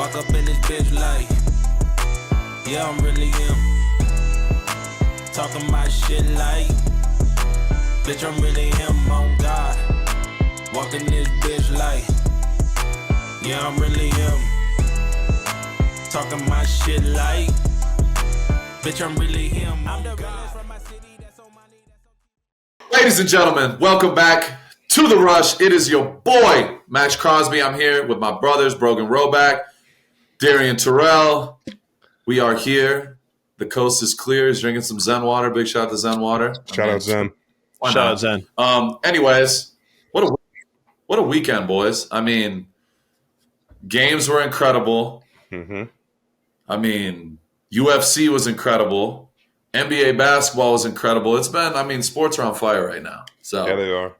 Walk up in this bitch like, yeah, I'm really him. Talking my shit like, bitch, I'm really him, on God. Walking this bitch like, yeah, I'm really him. Talking my shit like, bitch, I'm really him, I'm the realest from my city, that's on my knee, Ladies and gentlemen, welcome back to The Rush. It is your boy, Maxx Crosby. I'm here with my brothers, Brogan Roback, Darian Terrell. We are here. The coast is clear. He's drinking some Zen water. Big shout out to Zen water. Shout out Zen. Shout out Zen. Anyways, what a weekend, boys. I mean, games were incredible. Mm-hmm. I mean, UFC was incredible. NBA basketball was incredible. It's been, sports are on fire right now. So yeah, they are.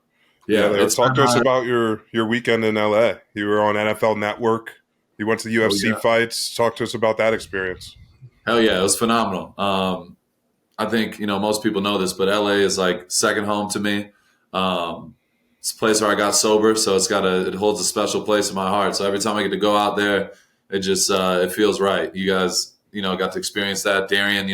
Yeah, talk to us about your weekend in LA. You were on NFL Network. You went to the UFC fights. Talk to us about that experience. Hell yeah, it was phenomenal. I think most people know this, but LA is like second home to me. It's a place where I got sober, so it holds a special place in my heart. So every time I get to go out there, it just it feels right. You guys, got to experience that. Darian,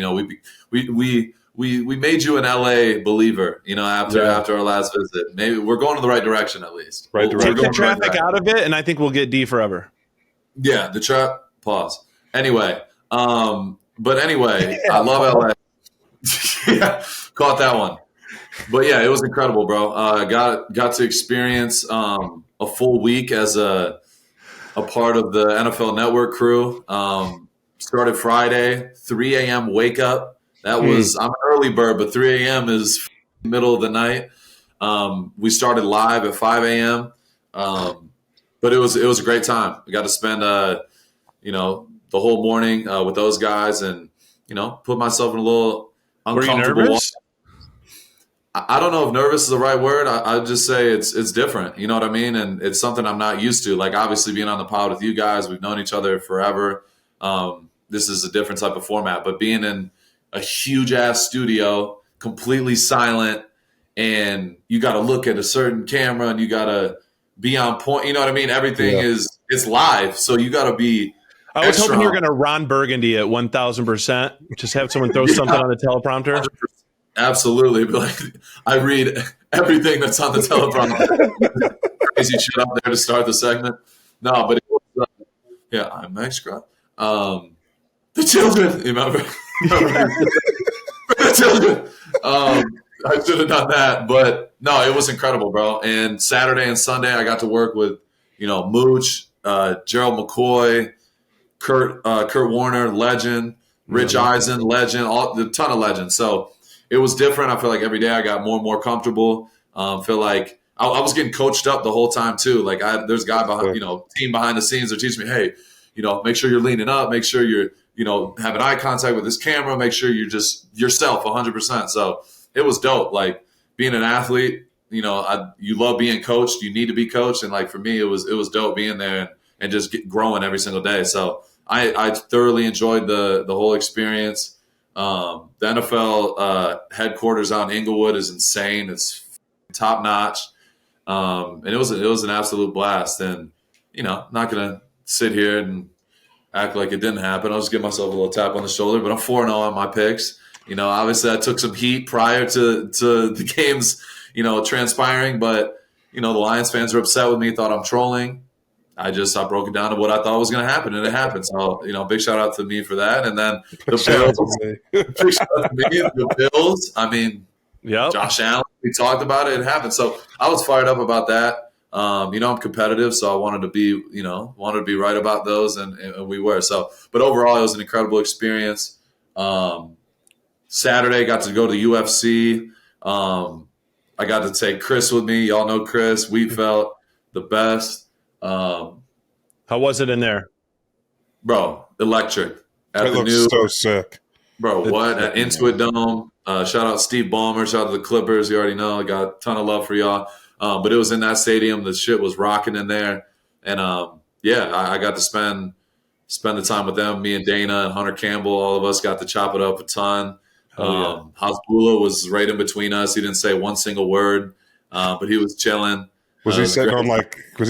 we made you an LA believer, after our last visit. Maybe we're going in the right direction at least. Right direction. Take the traffic out of it, and I think we'll get D forever. Yeah, the trap. Pause. Anyway, I love LA. Yeah, caught that one. But yeah, it was incredible, bro. Got to experience a full week as a part of the NFL Network crew. Started Friday, 3 a.m. wake up. That was I'm an early bird, but 3 a.m. is middle of the night. We started live at 5 a.m. But it was a great time. We got to spend the whole morning with those guys, and put myself in a little uncomfortable. Were you nervous? I don't know if nervous is the right word. I'd just say it's different. You know what I mean? And it's something I'm not used to. Like, obviously being on the pod with you guys, we've known each other forever. This is a different type of format, but being in a huge ass studio, completely silent, and you got to look at a certain camera and you got to be on point. You know what I mean? Everything it's live. So you got to be I was hoping you were going to Ron Burgundy at 1,000%. Just have someone throw something on the teleprompter. Absolutely. But like, I read everything that's on the teleprompter. Crazy shit out there to start the segment. No, but it was, I'm Maxx Crosby. The children, you remember? The children. I should have done that, but no, it was incredible, bro. And Saturday and Sunday, I got to work with, Mooch, Gerald McCoy, Kurt Warner, legend, Rich Eisen, legend, a ton of legends. So it was different. I feel like every day I got more and more comfortable. Feel like I was getting coached up the whole time too. Like there's a guy behind, team behind the scenes that teach me, hey, make sure you're leaning up, make sure you're, having eye contact with this camera, make sure you're just yourself 100%. So it was dope. Like being an athlete, you love being coached, you need to be coached. And like, for me, it was dope being there and just growing every single day. So I thoroughly enjoyed the whole experience. The NFL headquarters out in Inglewood is insane. It's top notch. And it was an absolute blast. And, not going to sit here and act like it didn't happen. I'll just give myself a little tap on the shoulder, but I'm 4-0 on my picks. Obviously I took some heat prior to the games, transpiring, but, the Lions fans were upset with me, thought I'm trolling. I broke it down to what I thought was going to happen, and it happened. So, big shout out to me for that. And then the Bills, big shout out to me, the Bills. Josh Allen, we talked about it. It happened. So I was fired up about that. I'm competitive, so I wanted to be right about those, and we were. So, but overall, it was an incredible experience. Saturday, got to go to the UFC. I got to take Chris with me. Y'all know Chris. We felt the best. How was it in there? Bro, electric. It looks so sick. Bro, what? At Intuit Dome. Shout out Steve Ballmer. Shout out to the Clippers. You already know. I got a ton of love for y'all. But it was in that stadium. The shit was rocking in there. And, I got to spend the time with them. Me and Dana and Hunter Campbell, all of us got to chop it up a ton. Hasbulla was right in between us. He didn't say one single word, but he was chilling. Was he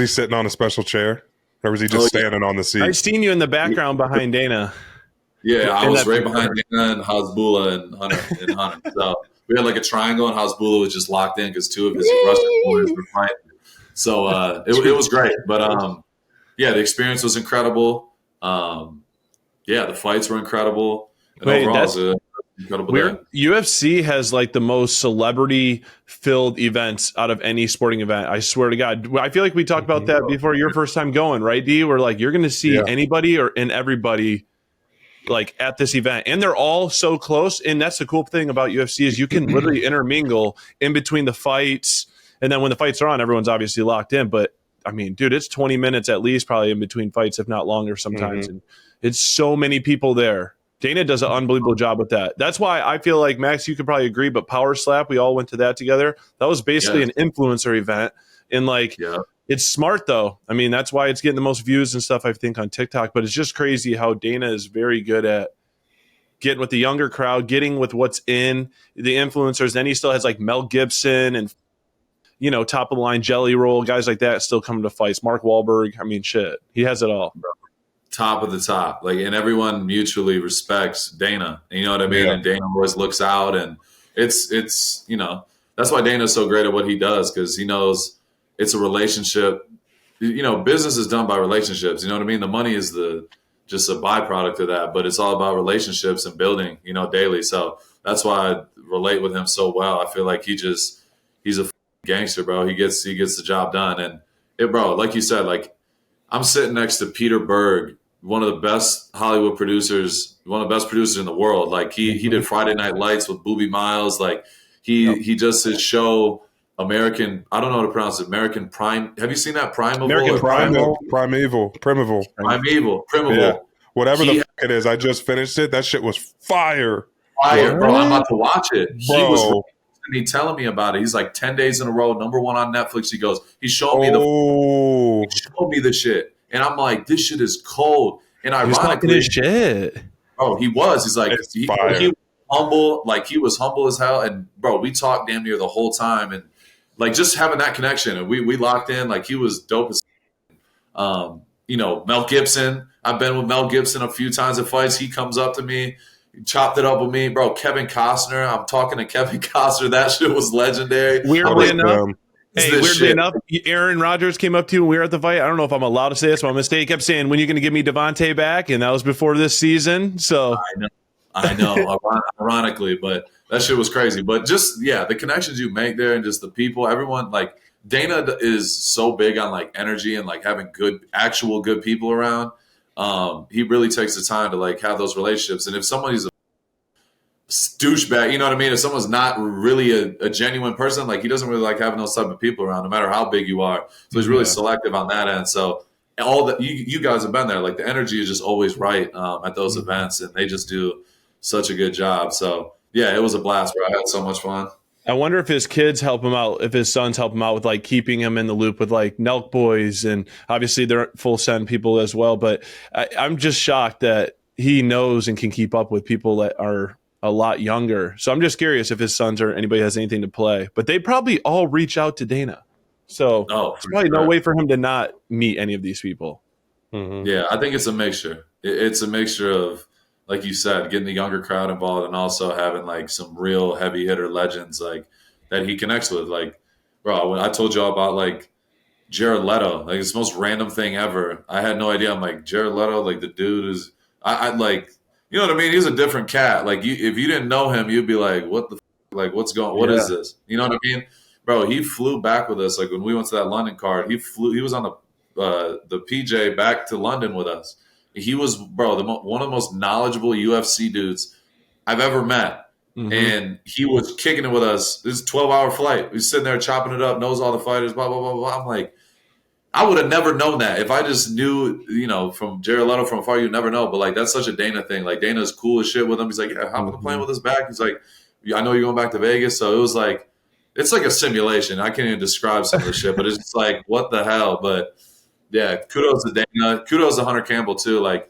sitting on a special chair or was he just standing on the seat? I've seen you in the background behind Dana. Yeah, I In was that right picture. behind Dana and Hasbullah and Hunter. So we had like a triangle, and Hasbullah was just locked in because two of his Rushman boys were fighting. So it was great. But yeah, the experience was incredible. Yeah, the fights were incredible. And Wait, overall, it was an incredible day. UFC has like the most celebrity filled events out of any sporting event. I swear to God. I feel like we talked about that before your first time going, right, D? We're like, you're going to see anybody or in everybody like at this event, and they're all so close. And that's the cool thing about UFC is you can literally intermingle in between the fights, and then when the fights are on, everyone's obviously locked in. But I mean, dude, it's 20 minutes at least, probably in between fights, if not longer sometimes. And it's so many people there. Dana does an unbelievable job with that. That's why I feel like, Max, you could probably agree, but Power Slap, we all went to that together. That was basically an influencer event. And like, it's smart though. I mean, that's why it's getting the most views and stuff, I think, on TikTok. But it's just crazy how Dana is very good at getting with the younger crowd, getting with what's in the influencers. Then he still has like Mel Gibson and, you know, top of the line Jelly Roll, guys like that still coming to fights. Mark Wahlberg. I mean, shit. He has it all. Top of the top. Like, and everyone mutually respects Dana. And you know what I mean? Yeah. And Dana always looks out, and it's, you know, that's why Dana's so great at what he does, because he knows it's a relationship. You know, business is done by relationships. You know what I mean? The money is just a byproduct of that, but it's all about relationships and building, you know, daily. So that's why I relate with him so well. I feel like he's a gangster, bro. He gets the job done. And bro, like you said, like I'm sitting next to Peter Berg, one of the best Hollywood producers, one of the best producers in the world. Like he did Friday Night Lights with Boobie Miles. Like he does his show American. I don't know how to pronounce it. American Prime. Have you seen that Primeval? American Primeval. Yeah. Whatever the fuck it is. I just finished it. That shit was fire. Fire, bro. I'm about to watch it. Bro. He was telling me about it. He's like 10 days in a row, #1 on Netflix. He goes, he showed me the shit. And I'm like, this shit is cold. And ironically, his shit. Bro, he was. He's like, he was humble. Like, he was humble as hell. And bro, we talked damn near the whole time. And like, just having that connection. And we locked in. Like, he was dope as you know, Mel Gibson. I've been with Mel Gibson a few times at fights. He comes up to me, chopped it up with me. Bro, Kevin Costner. I'm talking to Kevin Costner. That shit was legendary. Weirdly enough, Aaron Rodgers came up to you when we were at the fight. I don't know if I'm allowed to say this, but I'm going to say, he kept saying, when are you going to give me Devontae back? And that was before this season. So I know, ironically, but that shit was crazy. But just, the connections you make there and just the people, everyone, like, Dana is so big on like energy and like having actual good people around. He really takes the time to like have those relationships. And if somebody's a douchebag, you know what I mean? If someone's not really a genuine person, like he doesn't really like having those type of people around, no matter how big you are. So he's really selective on that end. So all that you guys have been there, like the energy is just always right at those events, and they just do such a good job. So yeah, it was a blast, bro. I had so much fun. I wonder if his kids help him out, if his sons help him out with like keeping him in the loop with like Nelk Boys, and obviously they're full send people as well. But I'm just shocked that he knows and can keep up with people that are a lot younger. So I'm just curious if his sons or anybody has anything to play. But they probably all reach out to Dana. So there's probably no way for him to not meet any of these people. Mm-hmm. Yeah, I think it's a mixture. It's a mixture of, like you said, getting the younger crowd involved and also having like some real heavy hitter legends like that he connects with. Like, bro, when I told y'all about like Jared Leto, like it's the most random thing ever. I had no idea. I'm like, Jared Leto, like the dude is, I like, you know what I mean? He's a different cat. Like if you didn't know him, you'd be like, what the, like, what's going, what is this? You know what I mean? Bro, he flew back with us. Like when we went to that London card, he was on the PJ back to London with us. He was, bro, one of the most knowledgeable UFC dudes I've ever met. Mm-hmm. And he was kicking it with us. This is a 12-hour flight. He's sitting there chopping it up, knows all the fighters, blah, blah, blah, blah. I'm like, I would have never known that. If I just knew, you know, from Jared Leto from afar, you'd never know. But, like, that's such a Dana thing. Like, Dana's cool as shit with him. He's like, yeah, hop on the plane with us back. He's like, I know you're going back to Vegas. So it was like, it's like a simulation. I can't even describe some of the shit, but it's just like, what the hell? But yeah, kudos to Dana. Kudos to Hunter Campbell too. Like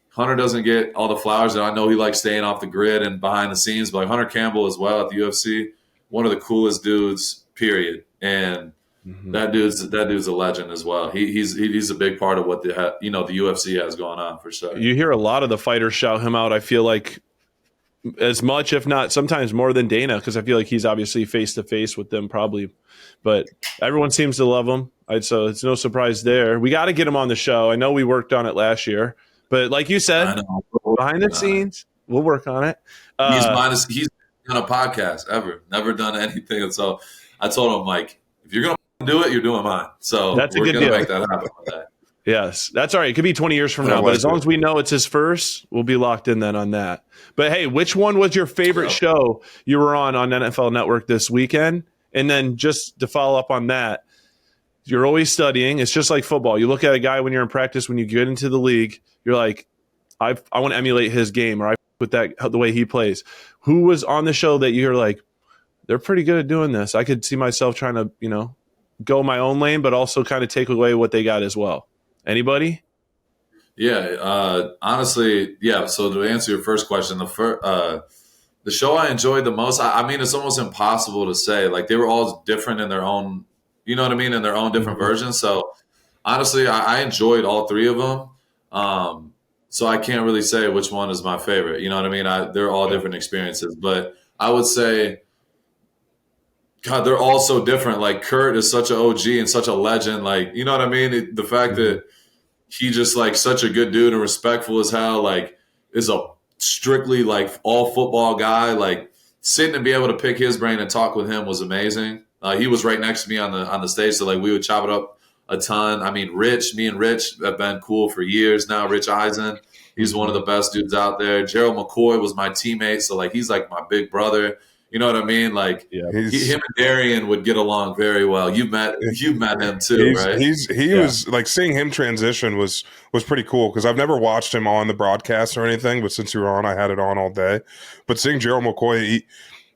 Hunter doesn't get all the flowers, and I know he likes staying off the grid and behind the scenes, but like Hunter Campbell as well at the UFC, one of the coolest dudes, period. And that dude's a legend as well. He's a big part of what the UFC has going on for sure. You hear a lot of the fighters shout him out. I feel like as much, if not sometimes more than Dana, because I feel like he's obviously face to face with them probably, but everyone seems to love him. So it's no surprise there. We got to get him on the show. I know we worked on it last year, but like you said, behind the scenes, we'll work on it. He's done a podcast ever, never done anything. And so I told him, like, if you're going to do it, you're doing mine. So that's we're going to make that happen with that. Yes, that's all right. It could be 20 years from now, but as long as we know it's his first, we'll be locked in then on that. But hey, which one was your favorite show you were on NFL Network this weekend? And then just to follow up on that, you're always studying. It's just like football. You look at a guy when you're in practice, when you get into the league, you're like, I want to emulate his game, or I with that the way he plays. Who was on the show that you're like, they're pretty good at doing this? I could see myself trying to, go my own lane, but also kind of take away what they got as well. Anybody? Yeah, honestly, yeah. So to answer your first question, the show I enjoyed the most, I mean, it's almost impossible to say. Like, they were all different in their own, you know what I mean, in their own different versions. So honestly, I enjoyed all three of them. So I can't really say which one is my favorite. You know what I mean? They're all different experiences, but I would say, God, they're all so different. Like, Kurt is such an OG and such a legend. Like, you know what I mean? The fact that he just, like, such a good dude and respectful as hell, like, is a strictly, like, all football guy. Like, sitting and be able to pick his brain and talk with him was amazing. He was right next to me on the stage, so, like, we would chop it up a ton. I mean, me and Rich have been cool for years now. Rich Eisen, he's one of the best dudes out there. Gerald McCoy was my teammate, so, like, he's like my big brother. You know what I mean? Like, him and Darian would get along very well. You've met him too, right? He was like, seeing him transition was pretty cool, because I've never watched him on the broadcast or anything, but since you were on, I had it on all day. But seeing Gerald McCoy,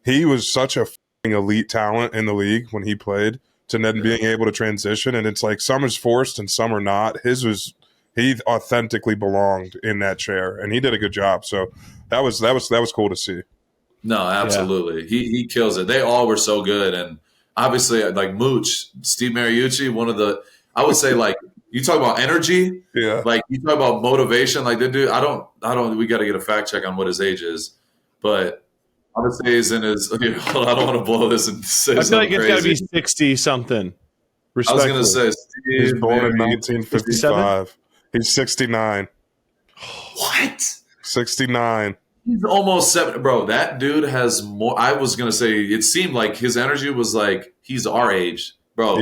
he was such a elite talent in the league when he played, to then being able to transition, and it's like some is forced and some are not. He authentically belonged in that chair, and he did a good job. So that was cool to see. No, absolutely. Yeah. He kills it. They all were so good. And obviously, like, Mooch, Steve Mariucci, I would say, like, you talk about energy, like, you talk about motivation, like, the dude, we got to get a fact check on what his age is, but I would say he's in his, I don't want to blow this and say I feel like it's got to be 60 something. I was going to say, he's born in 1955. He's 69. What? 69. He's almost 70. Bro, that dude has more. I was going to say, it seemed like his energy was like he's our age. Bro,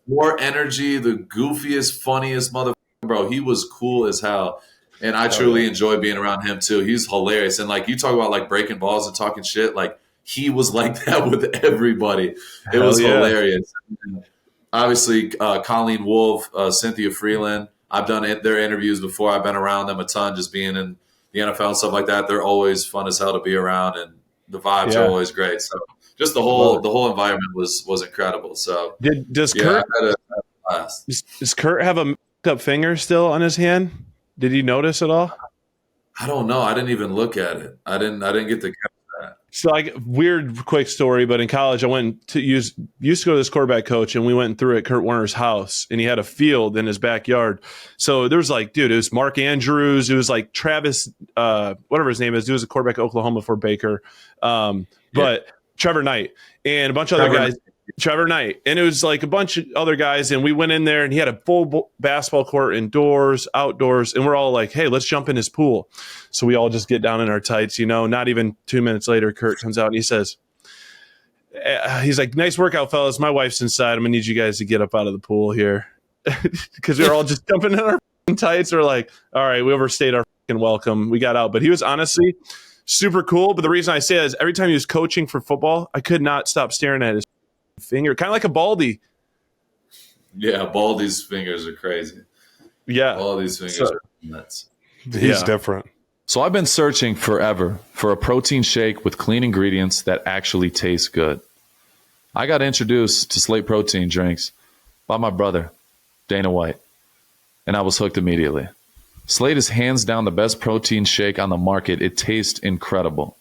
more energy, the goofiest, funniest motherfucker. Bro, he was cool as hell. And I truly enjoy being around him too. He's hilarious. And, like, you talk about, like, breaking balls and talking shit, like, he was like that with everybody. It was hilarious. And obviously, Colleen Wolfe, Cynthia Freeland, I've done their interviews before. I've been around them a ton, just being in the NFL and stuff like that. They're always fun as hell to be around, and the vibes are always great. So just the whole environment was incredible. So does Kurt have a makeup finger still on his hand? Did you notice at all? I don't know. I didn't even look at it. I didn't get to catch that. So, like, weird quick story, but in college I went to used to go to this quarterback coach, and we went through at Kurt Warner's house, and he had a field in his backyard. So there was, like, dude, it was Mark Andrews, it was like Travis, whatever his name is, he was a quarterback at Oklahoma for Baker, but Trevor Knight and a bunch of other guys. Trevor Knight, and it was like a bunch of other guys, and we went in there, and he had a full basketball court, indoors, outdoors, and we're all like, hey, let's jump in his pool. So we all just get down in our tights, not even 2 minutes later, Kurt comes out and he says, he's like, nice workout, fellas, my wife's inside, I'm gonna need you guys to get up out of the pool here. Because we were all just jumping in our tights. We're like, all right, we overstayed our welcome, we got out. But he was honestly super cool. But the reason I say that is every time he was coaching for football, I could not stop staring at his finger, kind of like a Baldy. Yeah, Baldy's fingers are crazy. Yeah, Baldy's fingers are nuts. He's different. So I've been searching forever for a protein shake with clean ingredients that actually taste good. I got introduced to Slate protein drinks by my brother, Dana White, and I was hooked immediately. Slate is hands down the best protein shake on the market. It tastes incredible.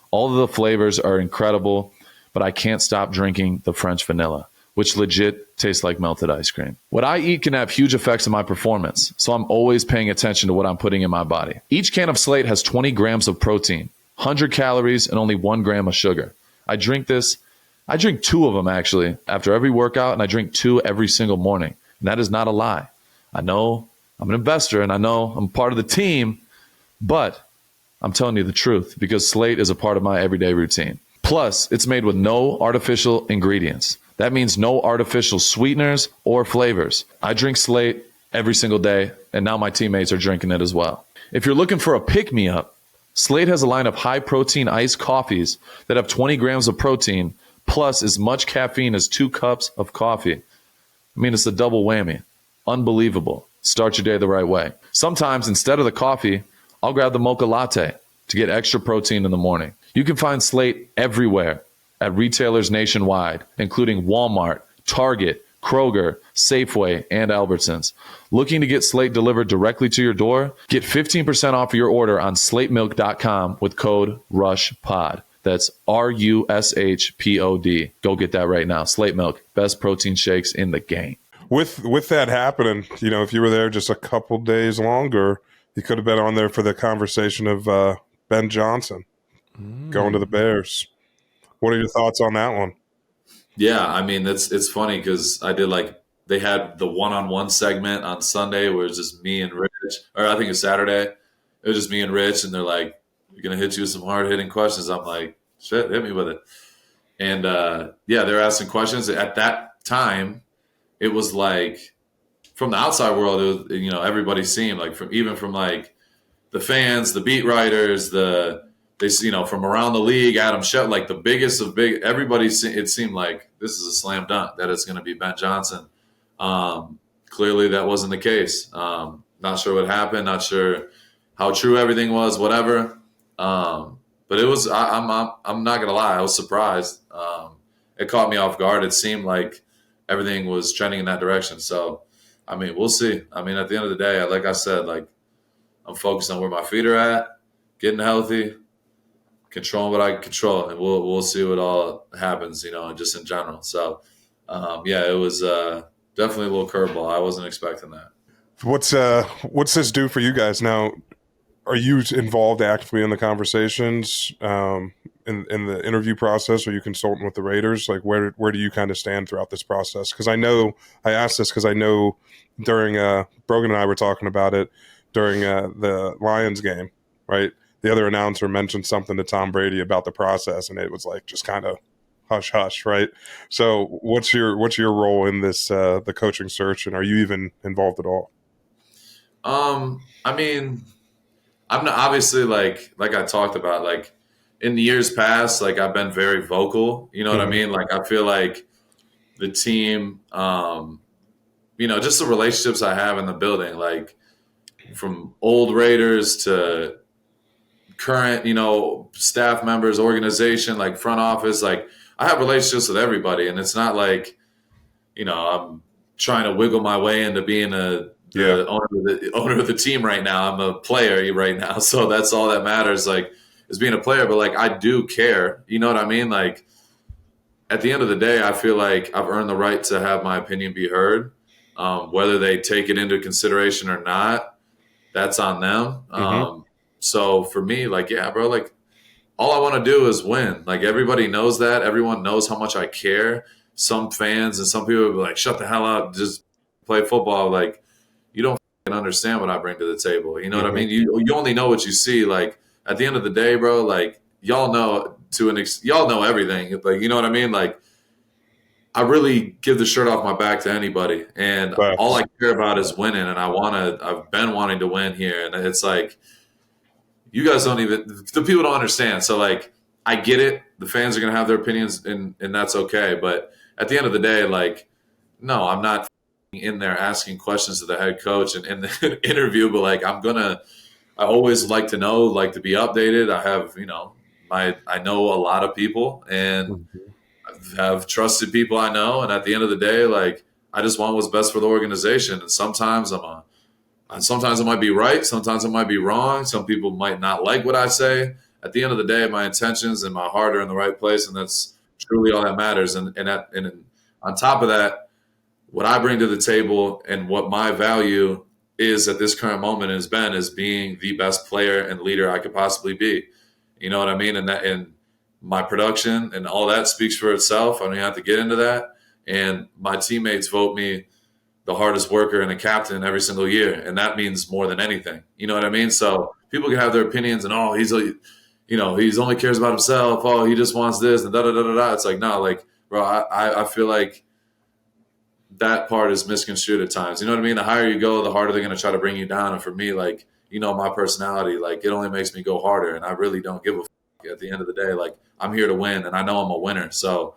All of the flavors are incredible, but I can't stop drinking the French vanilla. which legit tastes like melted ice cream. What I eat can have huge effects on my performance, so I'm always paying attention to what I'm putting in my body. Each can of Slate has 20 grams of protein, 100 calories, and only 1 gram of sugar. I drink 2 of them actually after every workout, and I drink 2 every single morning. And that is not a lie. I know I'm an investor and I know I'm part of the team, but I'm telling you the truth because Slate is a part of my everyday routine. Plus, it's made with no artificial ingredients. That means no artificial sweeteners or flavors. I drink Slate every single day, and now my teammates are drinking it as well. If you're looking for a pick-me-up, Slate has a line of high-protein iced coffees that have 20 grams of protein plus as much caffeine as 2 cups of coffee. I mean, it's a double whammy. Unbelievable. Start your day the right way. Sometimes, instead of the coffee, I'll grab the mocha latte to get extra protein in the morning. You can find Slate everywhere at retailers nationwide, including Walmart, Target, Kroger, Safeway, and Albertsons. Looking to get Slate delivered directly to your door? Get 15% off your order on slatemilk.com with code RUSHPOD. That's RUSHPOD. Go get that right now. Slate Milk, best protein shakes in the game. With that happening, if you were there just a couple days longer, you could have been on there for the conversation of Ben Johnson going to the Bears. What are your thoughts on that one? Yeah, I mean, it's funny because I did they had the one-on-one segment on Sunday where it's just me and Rich, or I think it's Saturday. It was just me and Rich, and they're like, "We're gonna hit you with some hard-hitting questions." I'm like, "Shit, hit me with it." And they're asking questions. At that time, it was like from the outside world, it was, everybody seemed like from the fans, the beat writers, from around the league, Adam Shep, like the biggest of big, everybody, it seemed like this is a slam dunk that it's going to be Ben Johnson. Clearly that wasn't the case. Not sure what happened. Not sure how true everything was, whatever. But it was, I'm not going to lie. I was surprised. It caught me off guard. It seemed like everything was trending in that direction. So, I mean, we'll see. I mean, at the end of the day, like I said, I'm focused on where my feet are at, getting healthy, controlling what I can control, and we'll see what all happens, just in general. So, it was definitely a little curveball. I wasn't expecting that. What's this do for you guys now? Are you involved actively in the conversations, in the interview process? Are you consulting with the Raiders? Like, where do you kind of stand throughout this process? Because I asked this because I know during Brogan and I were talking about it during the Lions game, right? The other announcer mentioned something to Tom Brady about the process, and it was like just kind of hush hush, right? So, what's your role in this the coaching search, and are you even involved at all? I mean, I'm not, obviously like I talked about, in the years past, I've been very vocal. You know what I mean? I feel like the team, just the relationships I have in the building, from old Raiders to current, staff members, organization, front office, I have relationships with everybody, and it's not I'm trying to wiggle my way into being the owner of the team right now. I'm a player right now, so that's all that matters. Is being a player, but I do care. You know what I mean? At the end of the day, I feel like I've earned the right to have my opinion be heard. Whether they take it into consideration or not, that's on them. So for me, bro, all I want to do is win. Everybody knows that. Everyone knows how much I care. Some fans and some people will be like, "Shut the hell up, just play football." You don't understand what I bring to the table. You know what I mean? You only know what you see. At the end of the day, bro, y'all know y'all know everything. You know what I mean? I really give the shirt off my back to anybody, and all I care about is winning. And I've been wanting to win here, and it's you guys the people don't understand. So I get it. The fans are gonna have their opinions, and that's okay. But at the end of the day, no, I'm not in there asking questions to the head coach and in the interview, but I always like to know, to be updated. I have, I know a lot of people, and have trusted people I know. And at the end of the day, I just want what's best for the organization. And sometimes sometimes I might be right. Sometimes I might be wrong. Some people might not like what I say. At the end of the day, my intentions and my heart are in the right place. And that's truly all that matters. And On top of that, what I bring to the table and what my value is at this current moment is being the best player and leader I could possibly be. You know what I mean? And my production and all that speaks for itself. I don't even have to get into that. And my teammates vote me the hardest worker and a captain every single year. And that means more than anything. You know what I mean? So people can have their opinions and, oh, he's only cares about himself. Oh, he just wants this and da-da-da-da-da. It's like, no, like, bro, I feel like that part is misconstrued at times. You know what I mean? The higher you go, the harder they're going to try to bring you down. And for me, like, my personality, like, it only makes me go harder. And I really don't give a fuck at the end of the day. Like, I'm here to win, and I know I'm a winner. So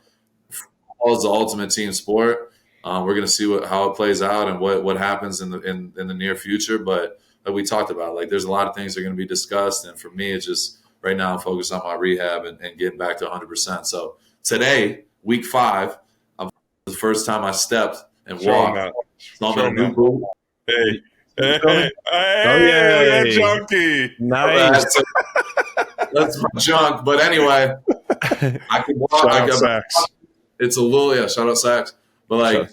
football is the ultimate team sport. We're going to see how it plays out and what happens in the near future. But like we talked about, like, there's a lot of things that are going to be discussed. And for me, it's just right now I'm focused on my rehab and getting back to 100%. So today, week 5, the first time I stepped and walked. So I'm in a new boot. Hey, yeah, junkie. Nice. That's my junk. But anyway, I can walk. Shout out Sacks. It's a little, shout out Sacks. But like,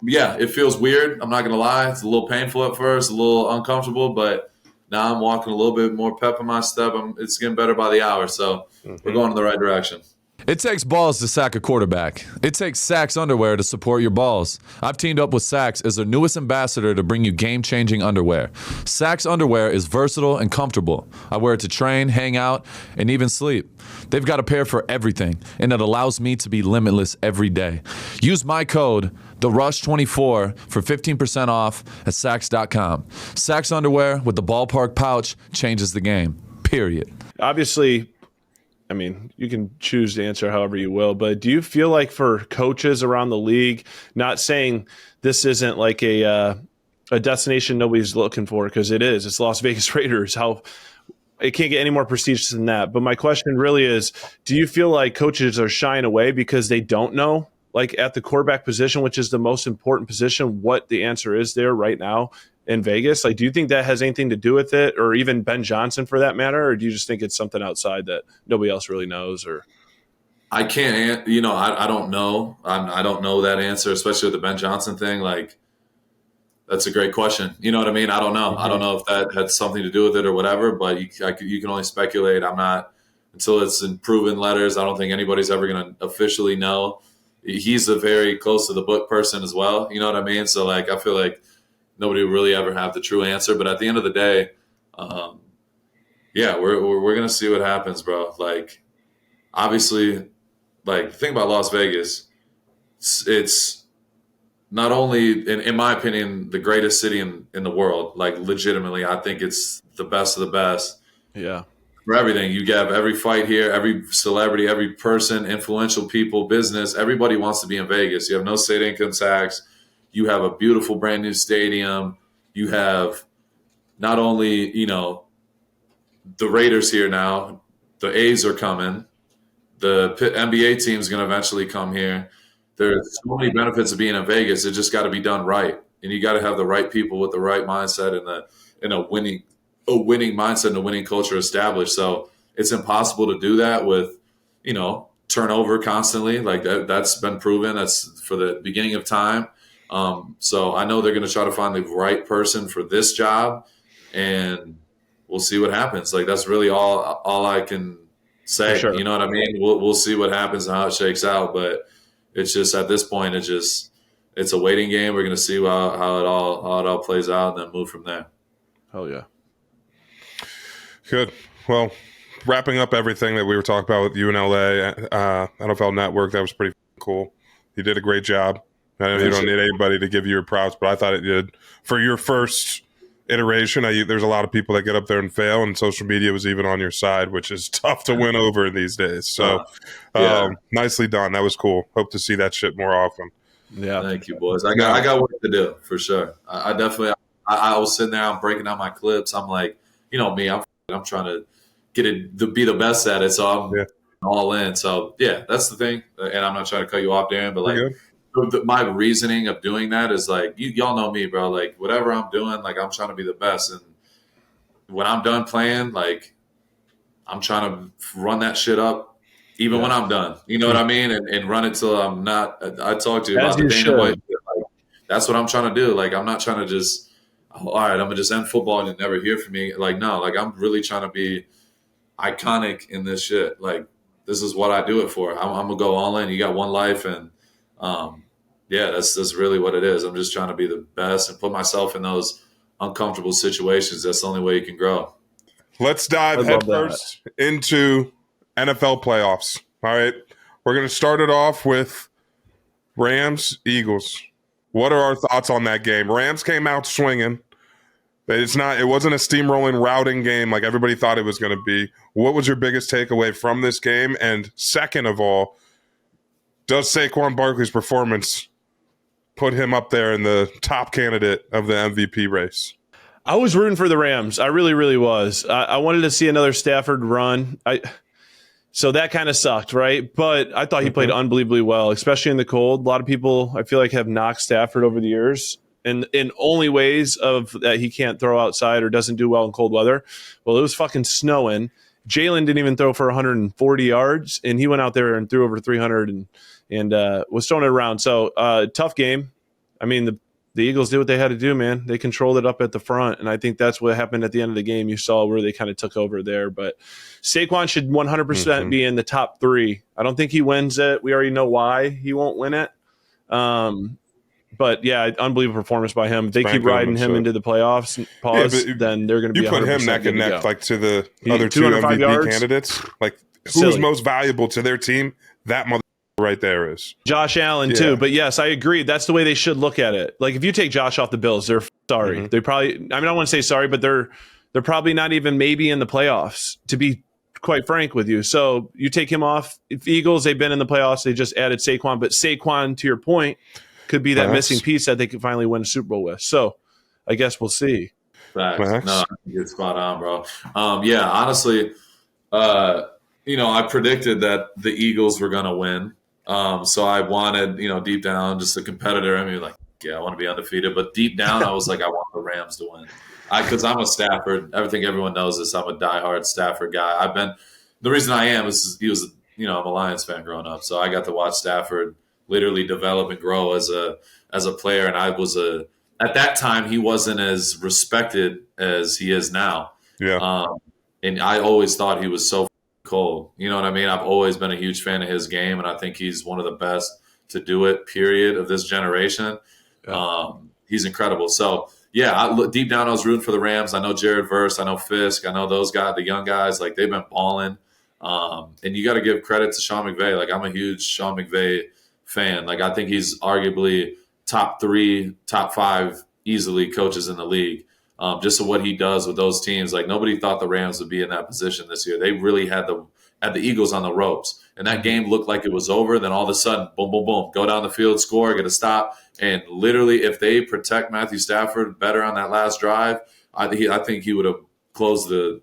yeah, it feels weird. I'm not going to lie. It's a little painful at first, a little uncomfortable, but now I'm walking a little bit more pep in my step. It's getting better by the hour. So we're going in the right direction. It takes balls to sack a quarterback. It takes Sax underwear to support your balls. I've teamed up with Sax as their newest ambassador to bring you game-changing underwear. Sax underwear is versatile and comfortable. I wear it to train, hang out, and even sleep. They've got a pair for everything, and it allows me to be limitless every day. Use my code, TheRush24, for 15% off at Sax.com. Sax underwear with the ballpark pouch changes the game, period. Obviously, I mean, you can choose to answer however you will, but do you feel like for coaches around the league, not saying this isn't like a destination nobody's looking for, because it's Las Vegas Raiders, it can't get any more prestigious than that. But my question really is, do you feel like coaches are shying away because they don't know, like at the quarterback position, which is the most important position, what the answer is there right now in Vegas? Like, do you think that has anything to do with it, or even Ben Johnson for that matter? Or do you just think it's something outside that nobody else really knows? Or I can't, I don't know. I don't know that answer, especially with the Ben Johnson thing. Like, that's a great question. You know what I mean? I don't know. I don't know if that had something to do with it or whatever, but you can only speculate. I'm not, until it's in proven letters, I don't think anybody's ever going to officially know. He's a very close to the book person as well. You know what I mean? So, like, I feel like nobody will really ever have the true answer. But at the end of the day, we're going to see what happens, bro. Like, obviously, like, the thing about Las Vegas, it's not only, in my opinion, the greatest city in the world. Like, legitimately, I think it's the best of the best. Yeah. For everything. You have every fight here, every celebrity, every person, influential people, business. Everybody wants to be in Vegas. You have no state income tax. You have a beautiful brand new stadium. You have not only, the Raiders here now, the A's are coming. The NBA team is going to eventually come here. There's so many benefits of being in Vegas. It just got to be done right. And you got to have the right people with the right mindset and a winning mindset and a winning culture established. So it's impossible to do that with, turnover constantly. Like that's been proven. That's for the beginning of time. So I know they're going to try to find the right person for this job, and we'll see what happens. Like, that's really all I can say. Sure. You know what I mean? We'll see what happens and how it shakes out. But it's just, at this point, it's a waiting game. We're going to see how it all plays out and then move from there. Hell yeah. Good. Well, wrapping up everything that we were talking about with UNLA, NFL Network, that was pretty cool. You did a great job. I know you don't need anybody to give you your props, but I thought it did. For your first iteration, there's a lot of people that get up there and fail, and social media was even on your side, which is tough to win over these days. So nicely done. That was cool. Hope to see that shit more often. Yeah. Thank you, boys. I got work to do, for sure. I definitely – I was sitting there, I'm breaking down my clips. I'm like, me, I'm trying to get it to be the best at it, so I'm all in. So, yeah, that's the thing. And I'm not trying to cut you off, Darren, but, like, my reasoning of doing that is, like, y'all know me, bro. Like, whatever I'm doing, like, I'm trying to be the best. And when I'm done playing, like, I'm trying to run that shit up even when I'm done. You know what I mean? And run it till I'm not. I talked to you As about the you Dana should. White. Like, that's what I'm trying to do. Like, I'm not trying to just, all right, I'm gonna just end football and you never hear from me. Like, no, like I'm really trying to be iconic in this shit. Like, this is what I do it for. I'm gonna go all in. You got one life, and yeah, that's really what it is. I'm just trying to be the best and put myself in those uncomfortable situations. That's the only way you can grow. Let's dive headfirst into NFL playoffs. All right. We're going to start it off with Rams, Eagles. What are our thoughts on that game? Rams came out swinging. It wasn't a steamrolling, routing game like everybody thought it was going to be. What was your biggest takeaway from this game? And second of all, does Saquon Barkley's performance put him up there in the top candidate of the MVP race? I was rooting for the Rams. I really, really was. I wanted to see another Stafford run. So that kind of sucked, right? But I thought he played unbelievably well, especially in the cold. A lot of people, I feel like, have knocked Stafford over the years in only ways of that he can't throw outside or doesn't do well in cold weather. Well, it was fucking snowing. Jalen didn't even throw for 140 yards, and he went out there and threw over 300 and was throwing it around. So tough game. I mean, the Eagles did what they had to do, man. They controlled it up at the front, and I think that's what happened at the end of the game. You saw where they kind of took over there. But Saquon should 100% be in the top 3. I don't think he wins it. We already know why he won't win it. But, yeah, unbelievable performance by him. If they keep riding him into the playoffs, then they're going to be 100% You put him neck and neck like to the other 2 MVP yards. candidates. Like, who's most valuable to their team? That mother right there is Josh Allen too. But yes, I agree. That's the way they should look at it. Like if you take Josh off the Bills, they're sorry. They probably, I mean, I don't want to say sorry, but they're probably not even maybe in the playoffs, to be quite frank with you. So you take him off. If Eagles, they've been in the playoffs. They just added Saquon, but Saquon, to your point, could be that missing piece that they could finally win a Super Bowl with. So I guess we'll see. Facts. No, you're spot on, bro. Yeah, honestly, I predicted that the Eagles were going to win. So I wanted, deep down, just a competitor. I mean, like, yeah, I want to be undefeated, but deep down, I was like, I want the Rams to win. Because I'm a Stafford. I think everyone knows this. I'm a diehard Stafford guy. The reason I am is he was, I'm a Lions fan growing up, so I got to watch Stafford literally develop and grow as a player. And at that time, he wasn't as respected as he is now. Yeah. And I always thought he was so cold. You know what I mean? I've always been a huge fan of his game, and I think he's one of the best to do it, period, of this generation. Yeah. He's incredible. So, yeah, deep down I was rooting for the Rams. I know Jared Verse. I know Fisk. I know those guys, the young guys. Like, they've been balling. And you got to give credit to Sean McVay. Like, I'm a huge Sean McVay fan. Like, I think he's arguably top 3, top 5 easily coaches in the league. Just to what he does with those teams. Like, nobody thought the Rams would be in that position this year. They really had the Eagles on the ropes. And that game looked like it was over. Then all of a sudden, boom, boom, boom, go down the field, score, get a stop. And literally, if they protect Matthew Stafford better on that last drive, I think he would have closed the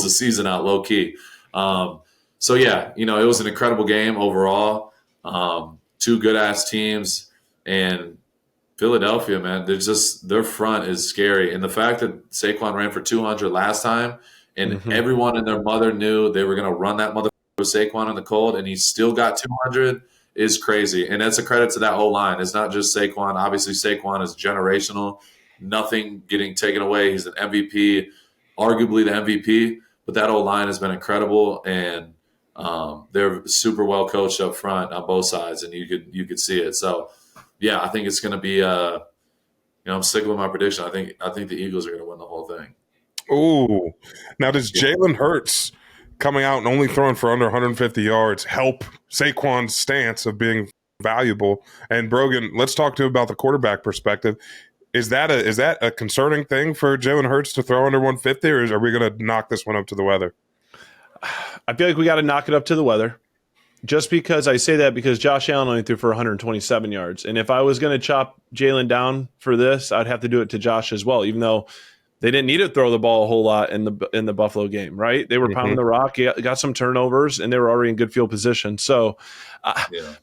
season out low key. So yeah, it was an incredible game overall. 2 good ass teams, and Philadelphia, man, their front is scary. And the fact that Saquon ran for 200 last time, and everyone and their mother knew they were going to run that motherfucker with Saquon in the cold, and he still got 200 is crazy. And that's a credit to that whole line. It's not just Saquon. Obviously, Saquon is generational. Nothing getting taken away. He's an MVP, arguably the MVP. But that whole line has been incredible, and they're super well coached up front on both sides, and you could see it. So, yeah, I think it's going to be. I'm sticking with my prediction. I think the Eagles are going to win the whole thing. Oh, now does Jalen Hurts coming out and only throwing for under 150 yards help Saquon's stance of being valuable? And Brogan, let's talk to him about the quarterback perspective. Is that a concerning thing for Jalen Hurts to throw under 150, or are we going to knock this one up to the weather? I feel like we got to knock it up to the weather. Just because I say that because Josh Allen only threw for 127 yards. And if I was going to chop Jalen down for this, I'd have to do it to Josh as well, even though they didn't need to throw the ball a whole lot in the Buffalo game, right? They were pounding the rock, got some turnovers, and they were already in good field position. So,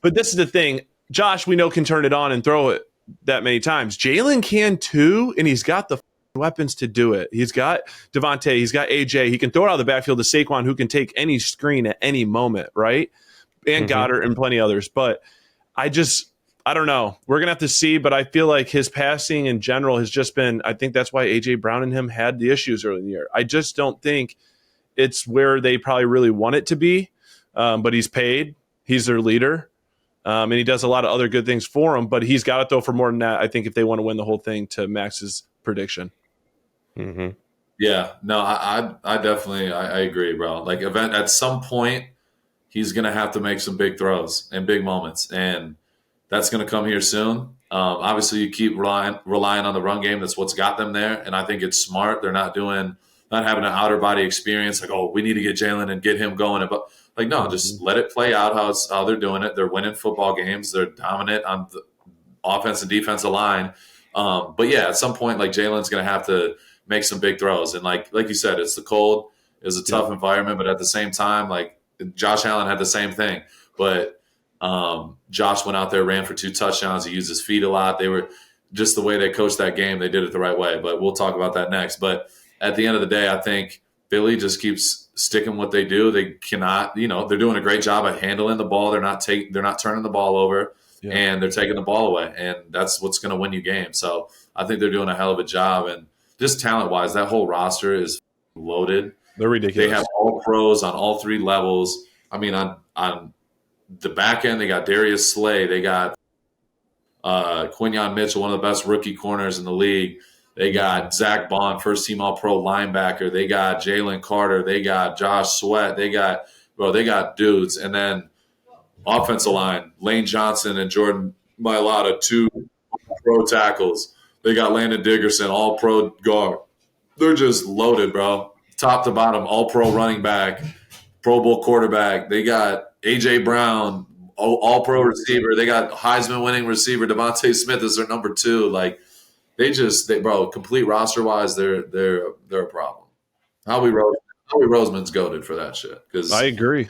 but this is the thing. Josh, we know, can turn it on and throw it that many times. Jalen can too, and he's got the weapons to do it. He's got Devontae, he's got AJ. He can throw it out of the backfield to Saquon, who can take any screen at any moment, right? and Goddard and plenty others. But I don't know. We're going to have to see, but I feel like his passing in general has just been, I think that's why A.J. Brown and him had the issues early in the year. I just don't think it's where they probably really want it to be, but he's paid. He's their leader, and he does a lot of other good things for them, but he's got it, though, for more than that, I think, if they want to win the whole thing, to Max's prediction. Yeah, no, I definitely I agree, bro. Like, at some point, he's going to have to make some big throws and big moments, and that's going to come here soon. Obviously, you keep relying on the run game. That's what's got them there, and I think it's smart. They're not having an outer body experience like, oh, we need to get Jalen and get him going. But like, no, just let it play out how they're doing it. They're winning football games. They're dominant on the offense and defensive line. But yeah, at some point, like, Jalen's going to have to make some big throws. And like you said, it's the cold. It's a tough environment, but at the same time, like, Josh Allen had the same thing. But Josh went out there, ran for 2 touchdowns. He used his feet a lot. They were just the way they coached that game. They did it the right way. But we'll talk about that next. But at the end of the day, I think Philly just keeps sticking what they do. They cannot, they're doing a great job at handling the ball. They're not turning the ball over, and they're taking the ball away. And that's what's going to win you games. So I think they're doing a hell of a job. And just talent-wise, that whole roster is loaded. They're ridiculous. They have all pros on all 3 levels. I mean, on the back end, they got Darius Slay. They got Quinyon Mitchell, one of the best rookie corners in the league. They got Zach Bond, first-team All-Pro linebacker. They got Jalen Carter. They got Josh Sweat. They got dudes. And then offensive line, Lane Johnson and Jordan Mailata, 2 pro tackles. They got Landon Dickerson, All-Pro guard. They're just loaded, bro. Top to bottom, All-Pro running back, Pro Bowl quarterback. They got A.J. Brown, All-Pro receiver. They got Heisman-winning receiver Devontae Smith as their number 2. Like, bro, complete roster-wise, they're a problem. Howie Roseman's goated for that shit. Because I agree.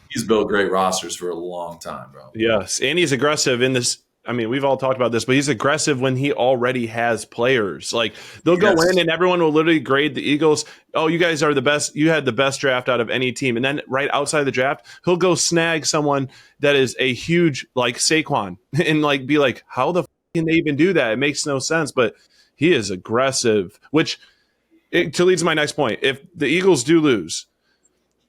He's built great rosters for a long time, bro. Yes, and he's aggressive in this. I mean, we've all talked about this, but he's aggressive when he already has players. Like, they'll go in and everyone will literally grade the Eagles. Oh, you guys are the best. You had the best draft out of any team. And then right outside the draft, he'll go snag someone that is a huge, like, Saquon and, like, be like, how the can they even do that? It makes no sense. But he is aggressive, which to leads to my next point. If the Eagles do lose,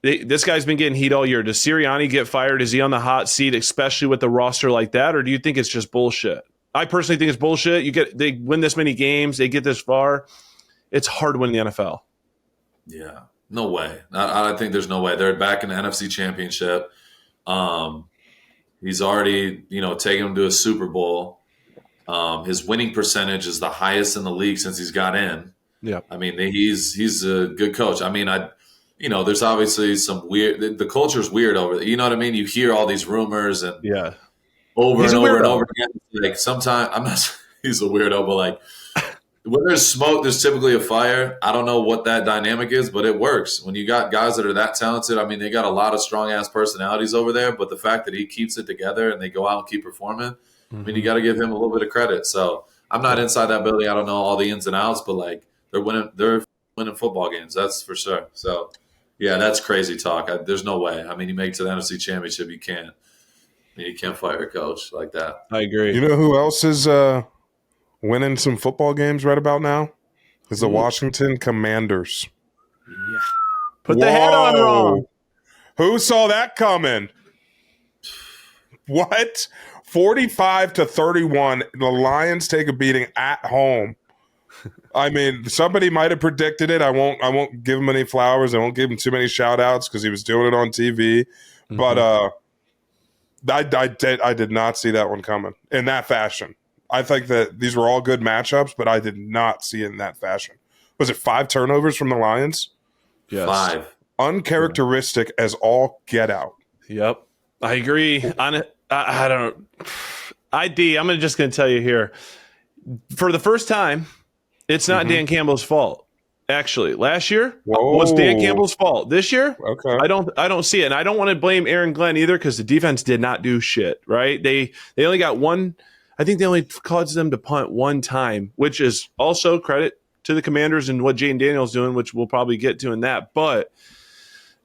this guy's been getting heat all year. Does Sirianni get fired? Is he on the hot seat, especially with the roster like that? Or do you think it's just bullshit? I personally think it's bullshit. They win this many games. They get this far. It's hard to win the NFL. Yeah, no way. I think there's no way. They're back in the NFC Championship. He's already, taken them to a Super Bowl. His winning percentage is the highest in the league since he's got in. Yeah, I mean, he's a good coach. I mean, there's obviously some weird. The culture's weird over there. You know what I mean? You hear all these rumors and over and over again. Like, sometimes I'm not. He's a weirdo, but like, when there's smoke, there's typically a fire. I don't know what that dynamic is, but it works. When you got guys that are that talented, I mean, they got a lot of strong ass personalities over there. But the fact that he keeps it together and they go out and keep performing, I mean, you got to give him a little bit of credit. So I'm not inside that building. I don't know all the ins and outs, but like, they're winning football games. That's for sure. So. Yeah, that's crazy talk. There's no way. I mean, you make it to the NFC Championship, you can't fire a coach like that. I agree. You know who else is winning some football games right about now? Is the Washington Commanders. Yeah. Put the hat on wrong. Who saw that coming? What? 45-31. The Lions take a beating at home. I mean, somebody might have predicted it. I won't give him any flowers. I won't give him too many shout outs because he was doing it on TV. Mm-hmm. But I did not see that one coming in that fashion. I think that these were all good matchups, but I did not see it in that fashion. Was it 5 turnovers from the Lions? Yes. 5. Uncharacteristic as all get out. Yep. I agree. I'm just going to tell you here. For the first time, it's not Dan Campbell's fault. Actually, last year was Dan Campbell's fault. This year, okay, I don't see it, and I don't want to blame Aaron Glenn either because the defense did not do shit. Right? They only got one. I think they only caused them to punt one time, which is also credit to the Commanders and what Jaden Daniels doing, which we'll probably get to in that. But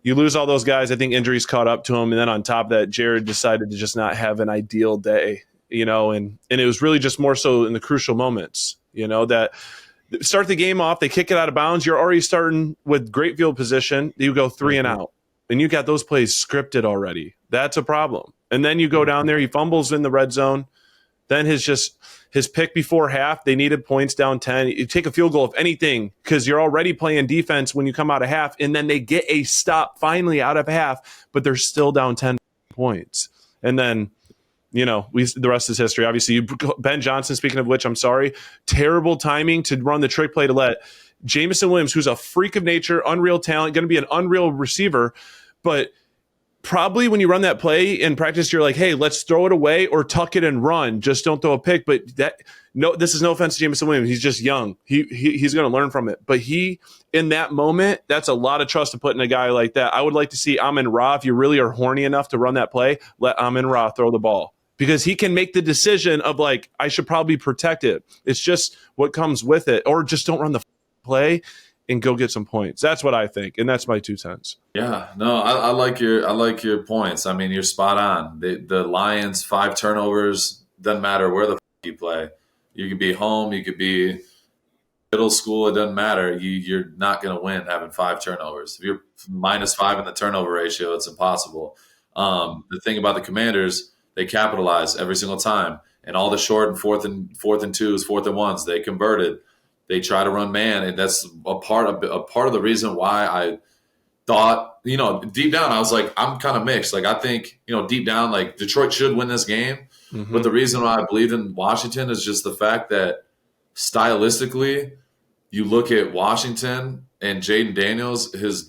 You lose all those guys. I think injuries caught up to him. And then on top of that, Jared decided to just not have an ideal day, and it was really just more so in the crucial moments, that start the game off, they kick it out of bounds. You're already starting with great field position. You go 3 and out, and you got those plays scripted already. That's a problem. And then you go down there, he fumbles in the red zone. Then his pick before half, they needed points down 10. You take a field goal, if anything, because you're already playing defense when you come out of half, and then they get a stop finally out of half, but they're still down 10 points. And then, the rest is history. Obviously, Ben Johnson, speaking of which, I'm sorry, terrible timing to run the trick play to let Jamison Williams, who's a freak of nature, unreal talent, going to be an unreal receiver, but probably when you run that play in practice, you're like, hey, let's throw it away or tuck it and run. Just don't throw a pick. But this is no offense to Jamison Williams. He's just young. He's going to learn from it. But in that moment, that's a lot of trust to put in a guy like that. I would like to see Amon-Ra, if you really are horny enough to run that play, let Amon-Ra throw the ball. Because he can make the decision of like, I should probably protect it. It's just what comes with it. Or just don't run the play and go get some points. That's what I think, and that's my 2 cents. Yeah, no, I like your points. I mean, you're spot on. The Lions, 5 turnovers, doesn't matter where the you play. You could be home, you could be middle school, it doesn't matter. You're not going to win having 5 turnovers. If you're -5 in the turnover ratio, it's impossible. The thing about the Commanders, they capitalize every single time, and all the short and fourth and 2s, 4th and 1s, they converted. They try to run man, and that's a part of the reason why I thought, deep down, I was like, I'm kind of mixed. Like, I think, deep down, like, Detroit should win this game. Mm-hmm. But the reason why I believed in Washington is just the fact that stylistically, you look at Washington and Jaden Daniels, his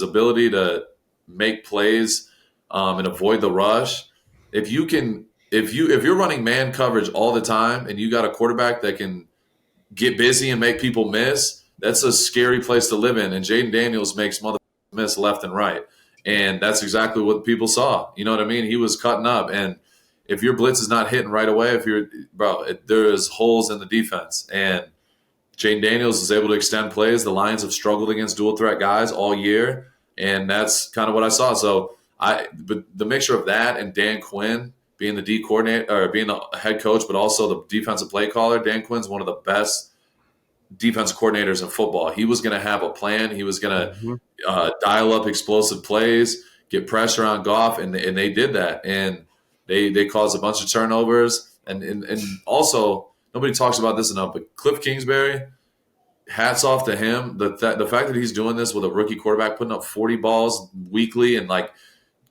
ability to make plays and avoid the rush. If you're running man coverage all the time and you got a quarterback that can get busy and make people miss, that's a scary place to live in. And Jaden Daniels makes motherfuckers miss left and right. And that's exactly what people saw. You know what I mean? He was cutting up. And if your blitz is not hitting right away, there is holes in the defense. And Jaden Daniels is able to extend plays. The Lions have struggled against dual threat guys all year. And that's kind of what I saw. So but the mixture of that and Dan Quinn being the D coordinator or being the head coach, but also the defensive play caller, Dan Quinn's one of the best defensive coordinators in football. He was going to have a plan. He was going to dial up explosive plays, get pressure on Goff, and they did that. And they caused a bunch of turnovers. And also, nobody talks about this enough, but Cliff Kingsbury, hats off to him. The fact that he's doing this with a rookie quarterback, putting up 40 balls weekly and like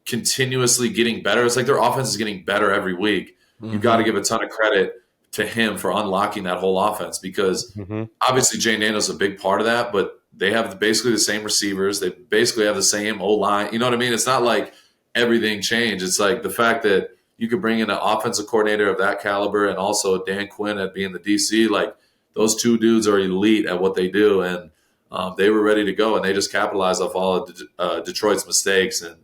continuously getting better. It's like their offense is getting better every week. Mm-hmm. You've got to give a ton of credit to him for unlocking that whole offense because obviously Jane Daniels is a big part of that, but they have basically the same receivers. They basically have the same O-line. You know what I mean? It's not like everything changed. It's like the fact that you could bring in an offensive coordinator of that caliber and also Dan Quinn at being the DC, like those 2 dudes are elite at what they do. And they were ready to go, and they just capitalized off all of Detroit's mistakes. And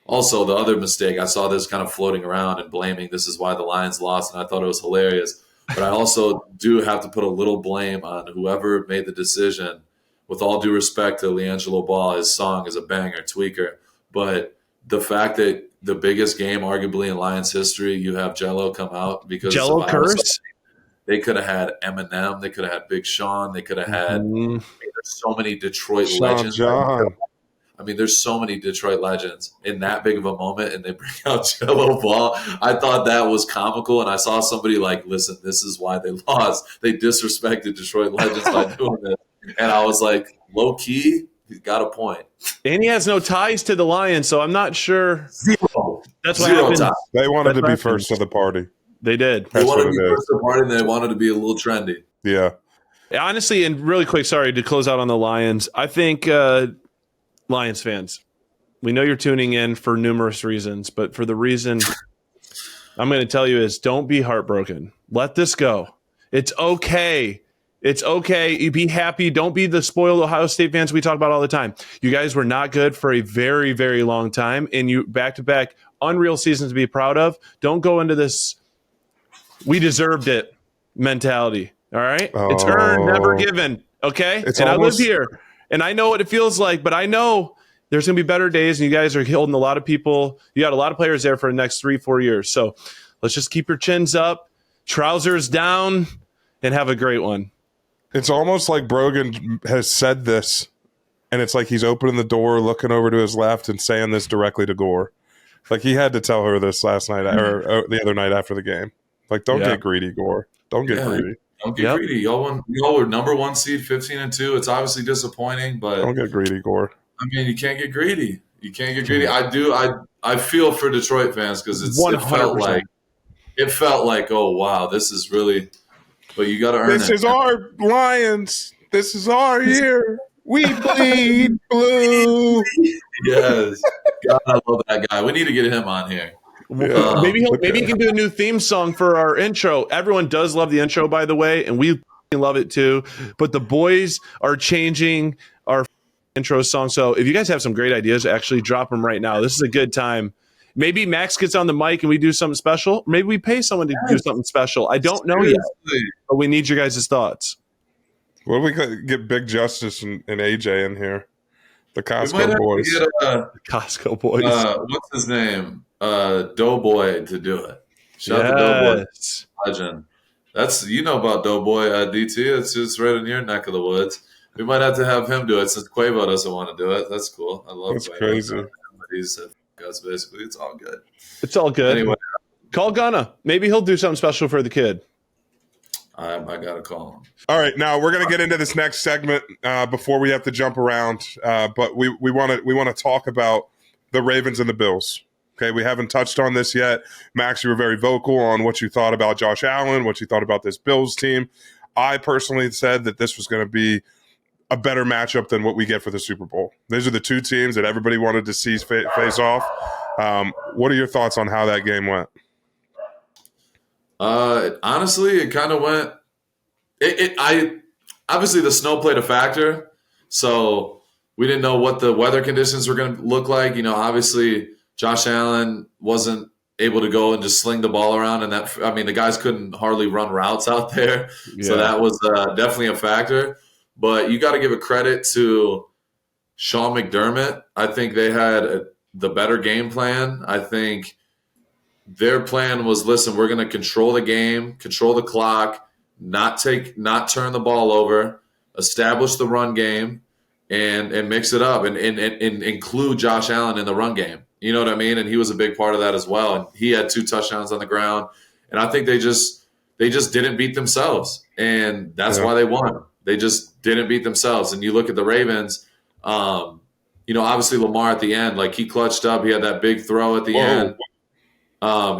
also, the other mistake, I saw this kind of floating around and blaming this is why the Lions lost, and I thought it was hilarious. But I also do have to put a little blame on whoever made the decision. With all due respect to LiAngelo Ball, his song is a banger, Tweaker. But the fact that the biggest game, arguably in Lions history, you have Jello come out because Jello curse? They could have had Eminem. They could have had Big Sean. They could have had there's so many Detroit legends. John. I mean, there's so many Detroit legends in that big of a moment, and they bring out Jello Ball. I thought that was comical, and I saw somebody like, listen, this is why they lost. They disrespected Detroit legends by doing this. And I was like, low-key, he's got a point. And he has no ties to the Lions, so I'm not sure. Zero. That's what happened. They wanted to be first to the party. They did. They wanted to be first to the party, and they wanted to be a little trendy. Yeah. Honestly, and really quick, sorry, to close out on the Lions, I think Lions fans, we know you're tuning in for numerous reasons, but for the reason I'm going to tell you is don't be heartbroken. Let this go. It's okay. It's okay. You be happy. Don't be the spoiled Ohio State fans we talk about all the time. You guys were not good for a very, very long time, and you back-to-back unreal seasons to be proud of. Don't go into this we deserved it mentality, all right? It's earned, never given, okay? It's and almost, I live here, and I know what it feels like, but I know There's going to be better days, and you guys are holding a lot of people. You got a lot of players there for the next 3-4 years. So let's just keep your chins up, trousers down, and have a great one. It's almost like Brogan has said this, and it's like he's opening the door, looking over to his left, and saying this directly to Gore. Like he had to tell her this last night or the other night after the game. Like, don't get greedy, Gore. Don't get greedy. Don't get greedy. Y'all were number 1 seed, 15-2. It's obviously disappointing, but don't get greedy, Gore. I mean, you can't get greedy. You can't get greedy. I feel for Detroit fans because it felt like, oh wow, this is really. But you got to earn it. This is our Lions. This is our year. We bleed blue. Yes, God, I love that guy. We need to get him on here. Maybe he can do a new theme song for our intro. Everyone does love the intro, by the way, and we love it too. But the boys are changing our intro song. So if you guys have some great ideas, actually drop them right now. This is a good time. Maybe Max gets on the mic and we do something special. Maybe we pay someone to do something special. I don't know yet, but we need your guys' thoughts. What if we get Big Justice and AJ in here? The Costco boys. The Costco boys. What's his name? Doughboy to do it. Shout out to Doughboy, legend. That's about Doughboy DT. It's just right in your neck of the woods. We might have to have him do it since Quavo doesn't want to do it. That's cool. I love. That's Quavo. Crazy. He's us basically. It's all good. It's all good. Anyway, call Gunna. Maybe he'll do something special for the kid. I gotta call him. All right, now we're gonna get into this next segment before we have to jump around. But we want to talk about the Ravens and the Bills. Okay, we haven't touched on this yet. Max, you were very vocal on what you thought about Josh Allen, what you thought about this Bills team. I personally said that this was going to be a better matchup than what we get for the Super Bowl. These are the two teams that everybody wanted to see face off. What are your thoughts on how that game went? Honestly, it kind of went. Obviously the snow played a factor, so we didn't know what the weather conditions were going to look like. Obviously Josh Allen wasn't able to go and just sling the ball around, and the guys couldn't hardly run routes out there, so that was definitely a factor. But you got to give a credit to Sean McDermott. I think they had the better game plan. I think their plan was, listen, we're going to control the game, control the clock, not turn the ball over, establish the run game, and mix it up and include Josh Allen in the run game. You know what I mean? And he was a big part of that as well. And he had 2 touchdowns on the ground. And I think they just didn't beat themselves. And that's why they won. They just didn't beat themselves. And you look at the Ravens, obviously Lamar at the end, like he clutched up. He had that big throw at the end.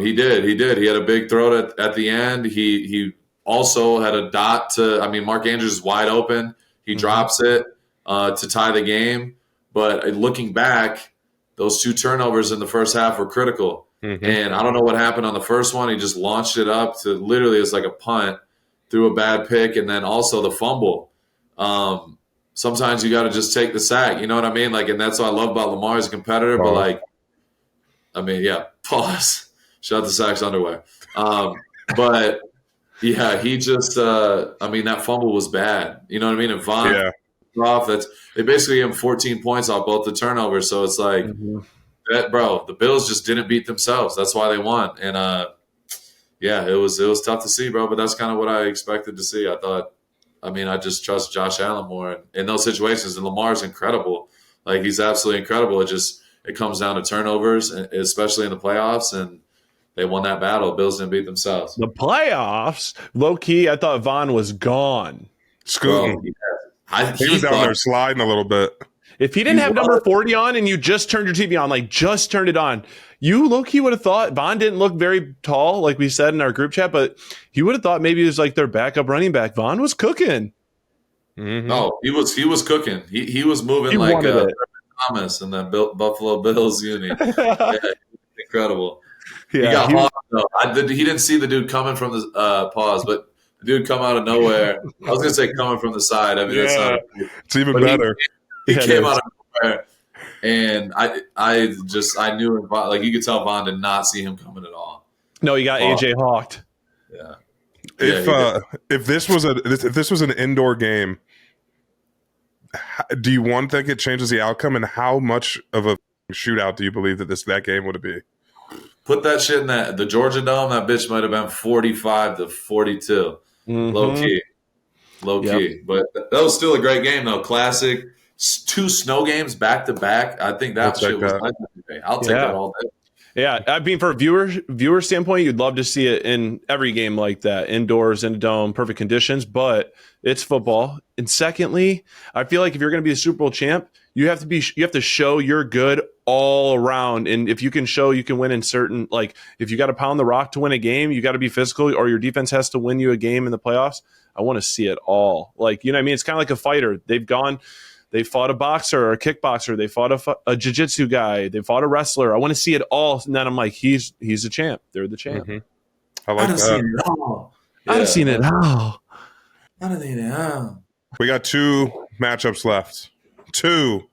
He did. He had a big throw at the end. He also had a dot Mark Andrews is wide open. He drops it to tie the game. But looking back, those 2 turnovers in the first half were critical. Mm-hmm. And I don't know what happened on the first one. He just launched it up to literally it's like a punt, threw a bad pick, and then also the fumble. Sometimes you got to just take the sack. You know what I mean? And that's what I love about Lamar as a competitor. But pause. Shout out to Sacks Underwear. But yeah, he just. That fumble was bad. You know what I mean? And Von off. They basically gave him 14 points off both the turnovers. So it's like that, bro. The Bills just didn't beat themselves. That's why they won. And it was tough to see, bro. But that's kind of what I expected to see. I just trust Josh Allen more in those situations. And Lamar's incredible. Like he's absolutely incredible. It comes down to turnovers, especially in the playoffs. And they won that battle. Bills didn't beat themselves. The playoffs, low key. I thought Von was gone. Scooting. He was down there sliding a little bit. If he didn't have number 40 on and you just turned your TV on, just turned it on, you low-key would have thought Von didn't look very tall, like we said in our group chat, but you would have thought maybe it was like their backup running back. Von was cooking. Mm-hmm. No, he was cooking. He was moving like Thomas in that Buffalo Bills uni. Incredible. Yeah, he got hot, though. He didn't see the dude coming from the pause, but the dude come out of nowhere. I was going to say coming from the side. That's not. It's even better. He came out of nowhere, and I knew him. Like you could tell, Von did not see him coming at all. No, he got AJ hawked. Yeah. If this was an indoor game, do you think it changes the outcome, and how much of a shootout do you believe that game would be? Put that shit in the Georgia Dome. That bitch might have been 45-42. Low key. But that was still a great game, though. Classic. 2 snow games back to back. I think that shit was legendary. I'll take that all day. Yeah, I mean, for a viewer standpoint, you'd love to see it in every game like that, indoors, in a dome, perfect conditions, but it's football. And secondly, I feel like if you're going to be a Super Bowl champ, you have to show you're good all around. And if you can show you can win in certain, like if you got to pound the rock to win a game, you got to be physical, or your defense has to win you a game in the playoffs. I want to see it all. Like, you know what I mean? It's kind of like a fighter. They fought a boxer or a kickboxer. They fought a jiu-jitsu guy. They fought a wrestler. I want to see it all. And then I'm like, he's a champ. They're the champ. I like that. Seen it all. I've seen it all. I've seen it all. We got 2 matchups left. 2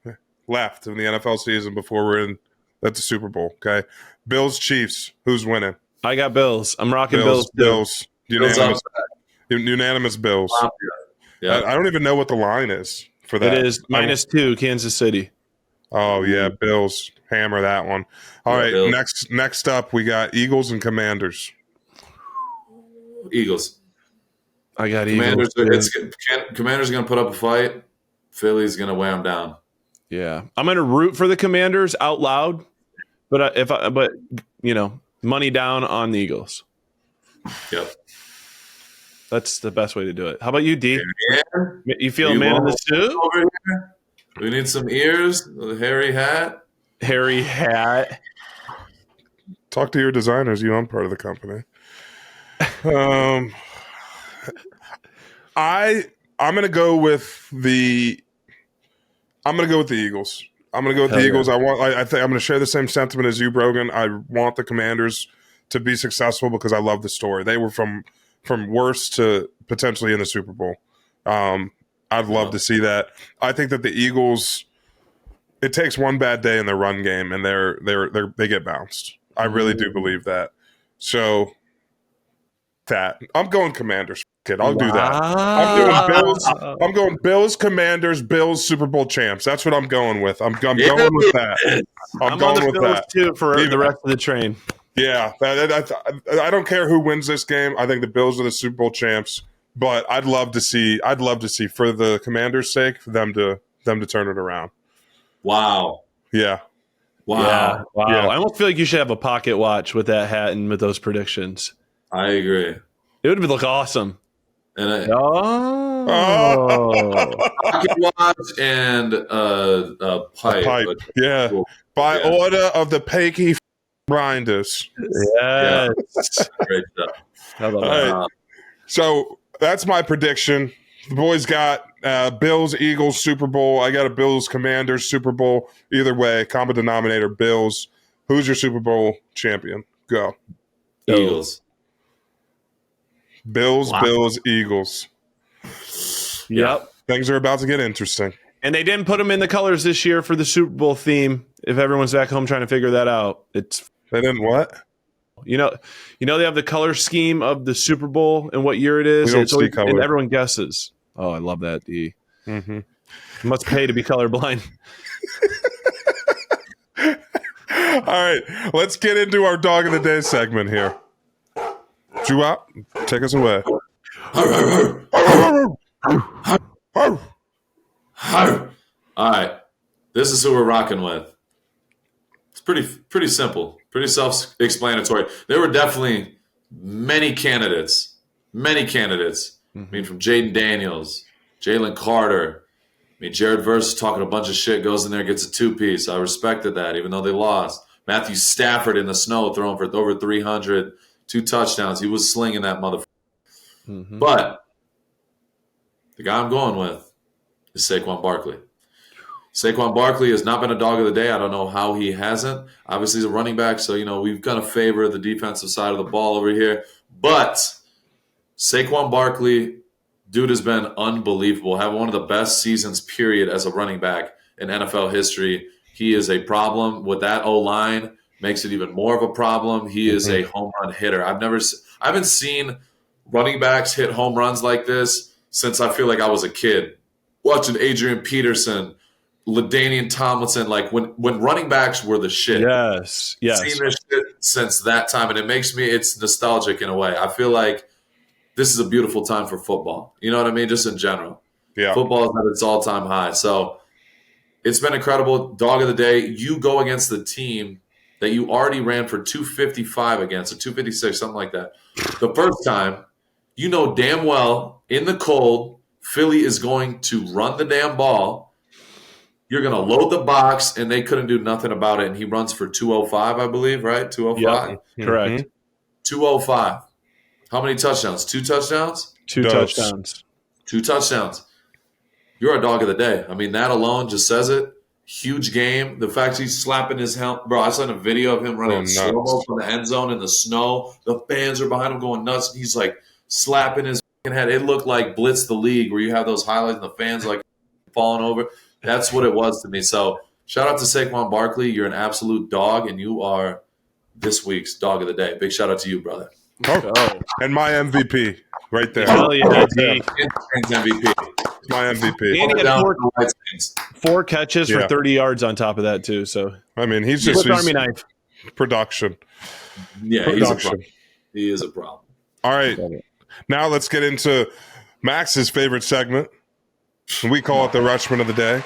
left in the NFL season before we're in at the Super Bowl. Okay, Bills Chiefs. Who's winning? I got Bills. I'm rocking Bills. Bills. Unanimous Bills. Yeah. I don't even know what the line is for that. It is -2 Kansas City. Oh yeah, Bills hammer that one. All right, Bills. Next up we got Eagles and Commanders. Eagles. I got Commanders. Eagles. Commanders are going to put up a fight. Philly's going to wear them down. Yeah, I'm going to root for the Commanders out loud, but money down on the Eagles. Yep. That's the best way to do it. How about you, D? Yeah. You feel a man in the suit? Over here? We need some ears. A hairy hat. Hairy hat. Talk to your designers. I'm part of the company. I'm gonna go with the Eagles. I'm gonna go with the Eagles. I think I'm gonna share the same sentiment as you, Brogan. I want the Commanders to be successful because I love the story. They were from worst to potentially in the Super Bowl. I'd love to see that. I think that the Eagles, it takes one bad day in their run game and they get bounced. I really do believe that. So I'm going Commanders. Kid, I'll do that. I'm going Bills, Commanders, Bills, Super Bowl champs. That's what I'm going with. I'm going with that. I'm going with Bills that too for the rest of the train. Yeah, I don't care who wins this game. I think the Bills are the Super Bowl champs. But I'd love to see for the Commanders' sake for them to turn it around. Wow. Yeah. Wow. Yeah. Wow. Yeah. I almost feel like you should have a pocket watch with that hat and with those predictions. I agree. It would look awesome. And pocket watch and a pipe. Yeah. Cool. By order of the Peaky Grinders. Yes. Great stuff. How about All right. So that's my prediction. The boys got Bills, Eagles, Super Bowl. I got a Bills, Commanders, Super Bowl. Either way, common denominator, Bills. Who's your Super Bowl champion? Go. Eagles. Bills, wow. Bills, Eagles. Yep. Things are about to get interesting. And they didn't put them in the colors this year for the Super Bowl theme. If everyone's back home trying to figure that out, they didn't what? You know, they have the color scheme of the Super Bowl and what year it is. And everyone guesses. Oh, I love that, D. Mm-hmm. You must pay to be colorblind. All right, let's get into our Dog of the Day segment here. Juwap, take us away. All right, this is who we're rocking with. It's pretty simple, pretty self-explanatory. There were definitely many candidates. Mm-hmm. I mean, from Jaden Daniels, Jalen Carter. I mean, Jared Verse talking a bunch of shit, goes in there, gets a 2-piece. I respected that, even though they lost. Matthew Stafford in the snow throwing for over 300, 2 touchdowns. He was slinging that motherfucker. Mm-hmm. But the guy I'm going with is Saquon Barkley. Saquon Barkley has not been a dog of the day. I don't know how he hasn't. Obviously, he's a running back, so, we've got to favor the defensive side of the ball over here. But Saquon Barkley, dude, has been unbelievable. Have one of the best seasons, period, as a running back in NFL history. He is a problem with that O-line. Makes it even more of a problem. He is a home run hitter. I haven't seen running backs hit home runs like this since I feel like I was a kid. watching Adrian Peterson, LaDainian Tomlinson, like when running backs were the shit. Yes. Seen this shit since that time, and it's nostalgic in a way. I feel like this is a beautiful time for football. You know what I mean? Just in general. Yeah. Football is at its all-time high. So it's been incredible. Dog of the day, you go against the team that you already ran for 255 against, or 256, something like that. The first time, you know damn well, in the cold, Philly is going to run the damn ball. You're going to load the box, and they couldn't do nothing about it. And he runs for 205, I believe, right? 205? Yep, correct. 205. How many touchdowns? 2 touchdowns? 2 touchdowns. 2 touchdowns. You're a dog of the day. I mean, that alone just says it. Huge game. The fact he's slapping his helmet. Bro, I saw a video of him running slow-mo from the end zone in the snow. The fans are behind him going nuts. He's like slapping his head. It looked like Blitz the League, where you have those highlights and the fans like falling over. That's what it was to me. So shout out to Saquon Barkley. You're an absolute dog, and you are this week's dog of the day. Big shout out to you, brother. Oh. And my MVP right there. Hell yeah, D. MVP. My MVP. And he had 4 catches for 30 yards on top of that, too. So I mean, he's Army knife. Production. Yeah, production. He is a problem. All right. Now let's get into Max's favorite segment. We call it the Rushman of the day.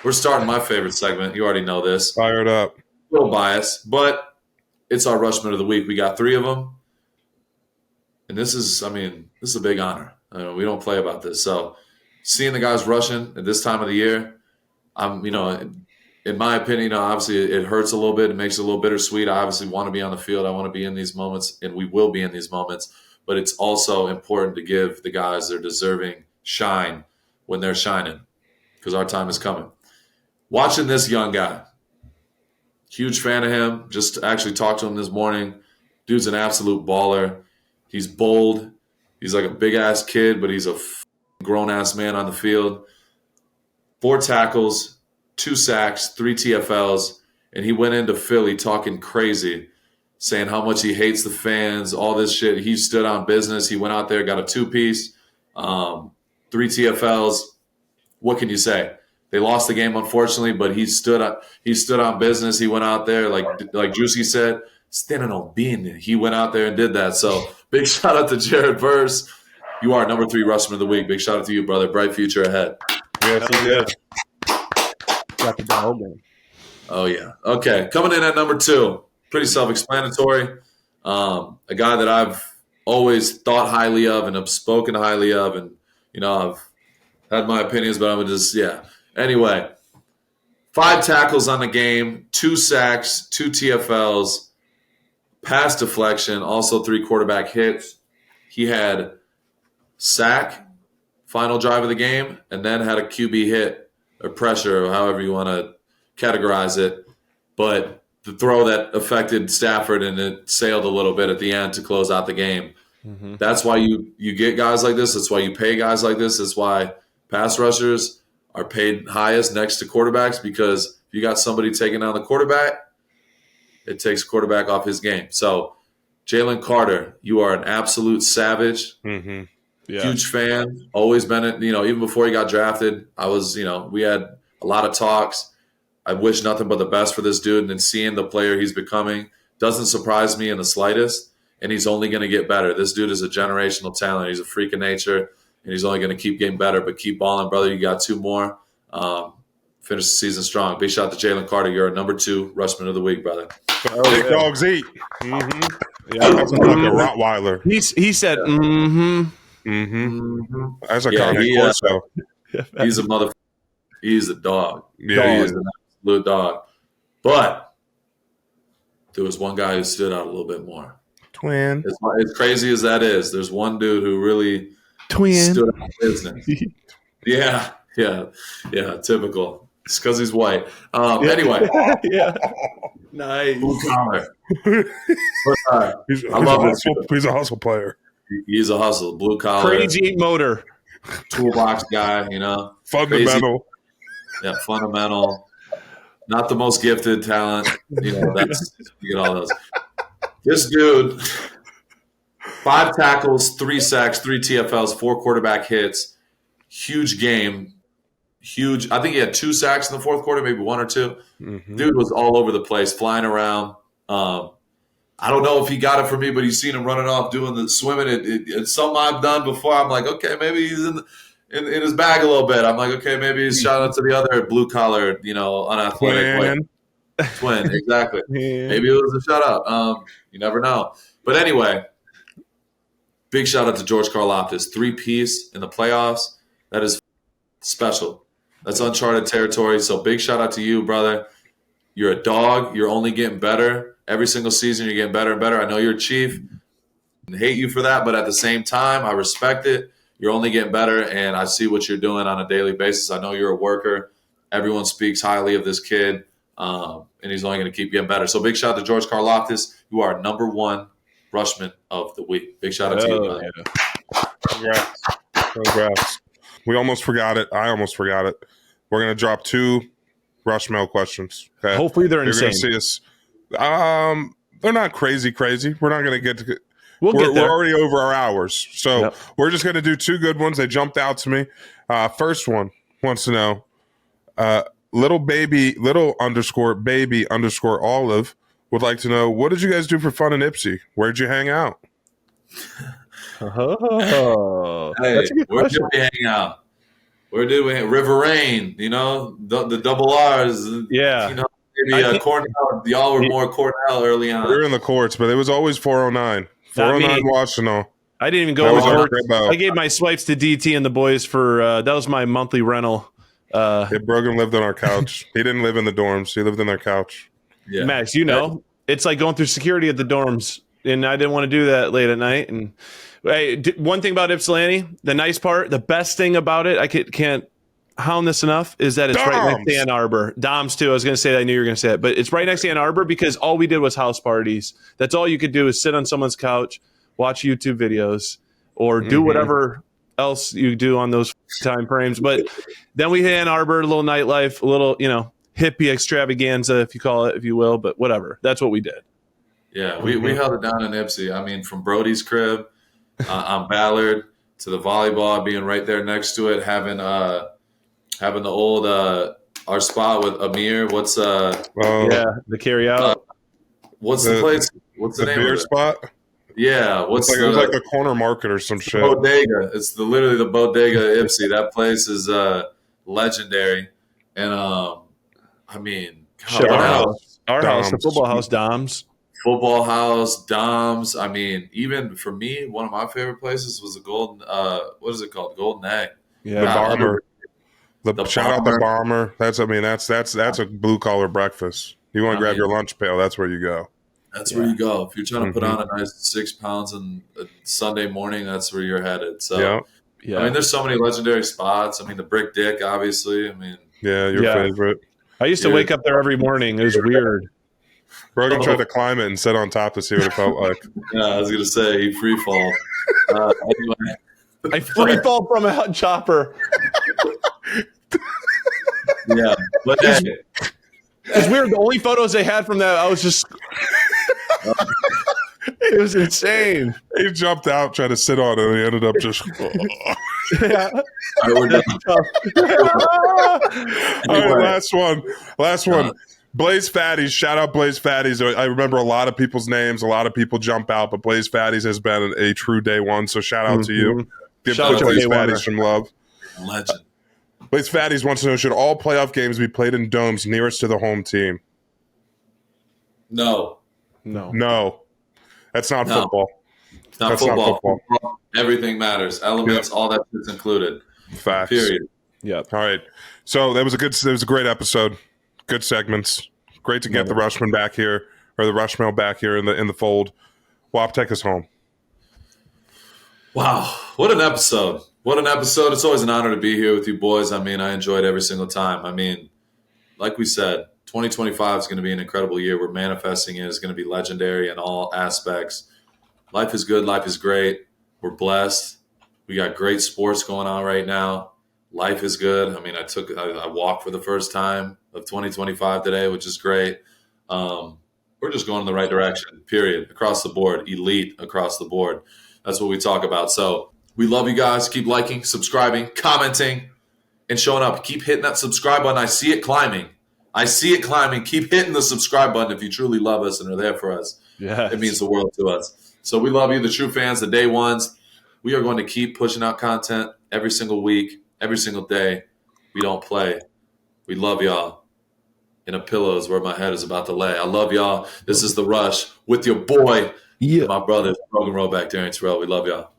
We're starting my favorite segment. You already know this. Fired up. A little biased, but it's our Rushman of the week. We got 3 of them. And this is a big honor. We don't play about this. So seeing the guys rushing at this time of the year, in my opinion, obviously it hurts a little bit. It makes it a little bittersweet. I obviously want to be on the field. I want to be in these moments, and we will be in these moments. But it's also important to give the guys their deserving shine when they're shining, because our time is coming. Watching this young guy, huge fan of him. Just actually talked to him this morning. Dude's an absolute baller. He's bold. He's like a big-ass kid, but he's a grown-ass man on the field. 4 tackles, 2 sacks, 3 TFLs, and he went into Philly talking crazy, saying how much he hates the fans, all this shit. He stood on business. He went out there, got a 2-piece, 3 TFLs. What can you say? They lost the game, unfortunately, but he stood on business. He went out there, like Juicy said, standing on business. He went out there and did that. So big shout out to Jared Verse. You are number 3 Rushman of the week. Big shout out to you, brother. Bright future ahead. Yes, he did. Got the dog game. Oh, yeah. Okay. Coming in at number 2, pretty self-explanatory. A guy that I've always thought highly of and have spoken highly of. And, I've had my opinions, but I'm just, yeah. Anyway, 5 tackles on the game, 2 sacks, 2 TFLs, pass deflection, also 3 quarterback hits. He had sack, final drive of the game, and then had a QB hit or pressure, or however you want to categorize it. But the throw that affected Stafford, and it sailed a little bit at the end to close out the game. Mm-hmm. That's why you get guys like this. That's why you pay guys like this. That's why pass rushers are paid highest next to quarterbacks, because if you got somebody taking down the quarterback, it takes quarterback off his game. So, Jalen Carter, you are an absolute savage. Mm-hmm. Yeah. Huge fan. Always been it. Even before he got drafted, I was. We had a lot of talks. I wish nothing but the best for this dude, and then seeing the player he's becoming doesn't surprise me in the slightest. And he's only going to get better. This dude is a generational talent. He's a freak of nature, and he's only going to keep getting better. But keep balling, brother. You got 2 more. Finish the season strong. Big shout out to Jalen Carter. You're a number 2 Rushman of the week, brother. Big dogs eat. Mm-hmm. Yeah, that's like a Rottweiler. He said, mm-hmm. Mm-hmm. That's a Corso. He's a mother. He's a dog. Yeah, he's an absolute dog. But there was one guy who stood out a little bit more. Twin. As crazy as that is, there's one dude who really stood out in business. Yeah, typical. It's because he's white. Anyway. Yeah. Nice. Blue collar. He's a hustle player. He's a hustle. Blue collar. Crazy motor. Toolbox guy, Fundamental. Crazy. Yeah, fundamental. Not the most gifted talent. That's you get all those. This dude, 5 tackles, 3 sacks, 3 TFLs, 4 quarterback hits. Huge game. Huge. I think he had 2 sacks in the fourth quarter, maybe 1 or 2. Mm-hmm. Dude was all over the place, flying around. I don't know if he got it from me, but you've seen him running off doing the swimming. It's something I've done before. I'm like, okay, maybe he's in his bag a little bit. I'm like, okay, maybe he's shot out to the other blue collar, unathletic twin, exactly. Maybe it was a shutout. You never know. But anyway, big shout out to George Karlaftis. 3-piece in the playoffs. That is special. That's uncharted territory. So big shout out to you, brother. You're a dog. You're only getting better. Every single season you're getting better and better. I know you're a Chief. I hate you for that, but at the same time, I respect it. You're only getting better, and I see what you're doing on a daily basis. I know you're a worker. Everyone speaks highly of this kid, and he's only going to keep getting better. So big shout out to George Karlaftis. You are number 1 Rushman of the week. Big shout out to you, brother. Yeah. Congrats. We almost forgot it. I almost forgot it. We're going to drop 2 Rush Mail questions. Okay? Hopefully they're insane. You're going to see us. They're not crazy. We're not going to get to. We're already over our hours, so we're just going to do 2 good ones. They jumped out to me. First one wants to know, little baby Olive would like to know, what did you guys do for fun in Ipsy? Where'd you hang out? Oh, hey, where did we hang out? Where did we? River Rain, the double R's. Yeah. Maybe Cornell. Y'all were more Cornell early on. We were in the courts, but it was always 409. 409 Washington. I didn't even go over. I gave my swipes to DT and the boys for that was my monthly rental. Brogan lived on our couch. He didn't live in the dorms. He lived in their couch. Yeah. Max, it's like going through security at the dorms, and I didn't want to do that late at night. And hey, one thing about Ypsilanti, the nice part, the best thing about it, I can't hound this enough, is that it's right next to Ann Arbor. Doms too. I was going to say that. I knew you were going to say it, but it's right next to Ann Arbor because all we did was house parties. That's all you could do is sit on someone's couch, watch YouTube videos, or do whatever else you do on those time frames. But then we hit Ann Arbor, a little nightlife, a little, hippie extravaganza, if you call it, if you will, but whatever. That's what we did. Yeah, we held it down in Ipsy. I mean, from Brody's crib on Ballard to the volleyball, being right there next to it, having the old our spot with Amir. What's the carry out. What's the place? What's the name beer of it? spot? Yeah, it was like the corner market or some shit. Bodega. It's literally the Bodega Ipsy. That place is legendary, and I mean, our house, the football house, Doms. Football house, Doms. I mean, even for me, one of my favorite places was the Golden. What is it called? Golden Egg. Yeah, the Bomber. Shout out the Bomber. That's a blue collar breakfast. You want to grab your lunch pail? That's where you go. That's where you go. If you're trying to put on a nice 6 pounds on a Sunday morning, that's where you're headed. So, I mean, there's so many legendary spots. I mean, the Brick Dick, obviously. I mean, your favorite. I used to wake up there every morning. It was weird. Brogan tried to climb it and sit on top to see what it felt like. Yeah, I was going to say, he free fall. Anyway. I free fall from a hot chopper. Yeah. But it's weird. The only photos they had from that, I was just... it was insane. He jumped out, tried to sit on it, and he ended up just... Yeah. All right, last one. Blaze Fatties. Shout out Blaze Fatties. I remember a lot of people's names. A lot of people jump out, but Blaze Fatties has been a true day one, so shout out to you. Give Blaze Fatties some love. Legend. Blaze Fatties wants to know, should all playoff games be played in domes nearest to the home team? No. That's not football. It's not football. Everything matters. Elements, all that is included. Facts. Period. Yeah. All right. So that was a great episode. Good segments. Great to get the Rushman back here, or the Rushmail back here in the fold. Wap, take us home. Wow. What an episode. What an episode. It's always an honor to be here with you boys. I mean, I enjoy it every single time. I mean, like we said, 2025 is going to be an incredible year. We're manifesting it. It's going to be legendary in all aspects. Life is good. Life is great. We're blessed. We got great sports going on right now. Life is good. I mean, I walked for the first time of 2025 today, which is great. We're just going in the right direction, period, across the board, elite across the board. That's what we talk about. So We love you guys. Keep liking, subscribing, commenting, and showing up. Keep hitting that subscribe button. I see it climbing. Keep hitting the subscribe button if you truly love us and are there for us. Yeah, It means the world to us. So we love you, the true fans, the day ones. We are going to keep pushing out content every single week, every single day. We don't play. We love y'all. In a pillow is where my head is about to lay. I love y'all. This is The Rush with your boy, my brother, Brogan Roback, Darren Terrell. We love y'all.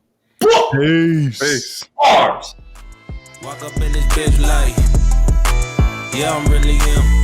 Peace. Arms. Walk up in this bitch like, yeah, I'm really him.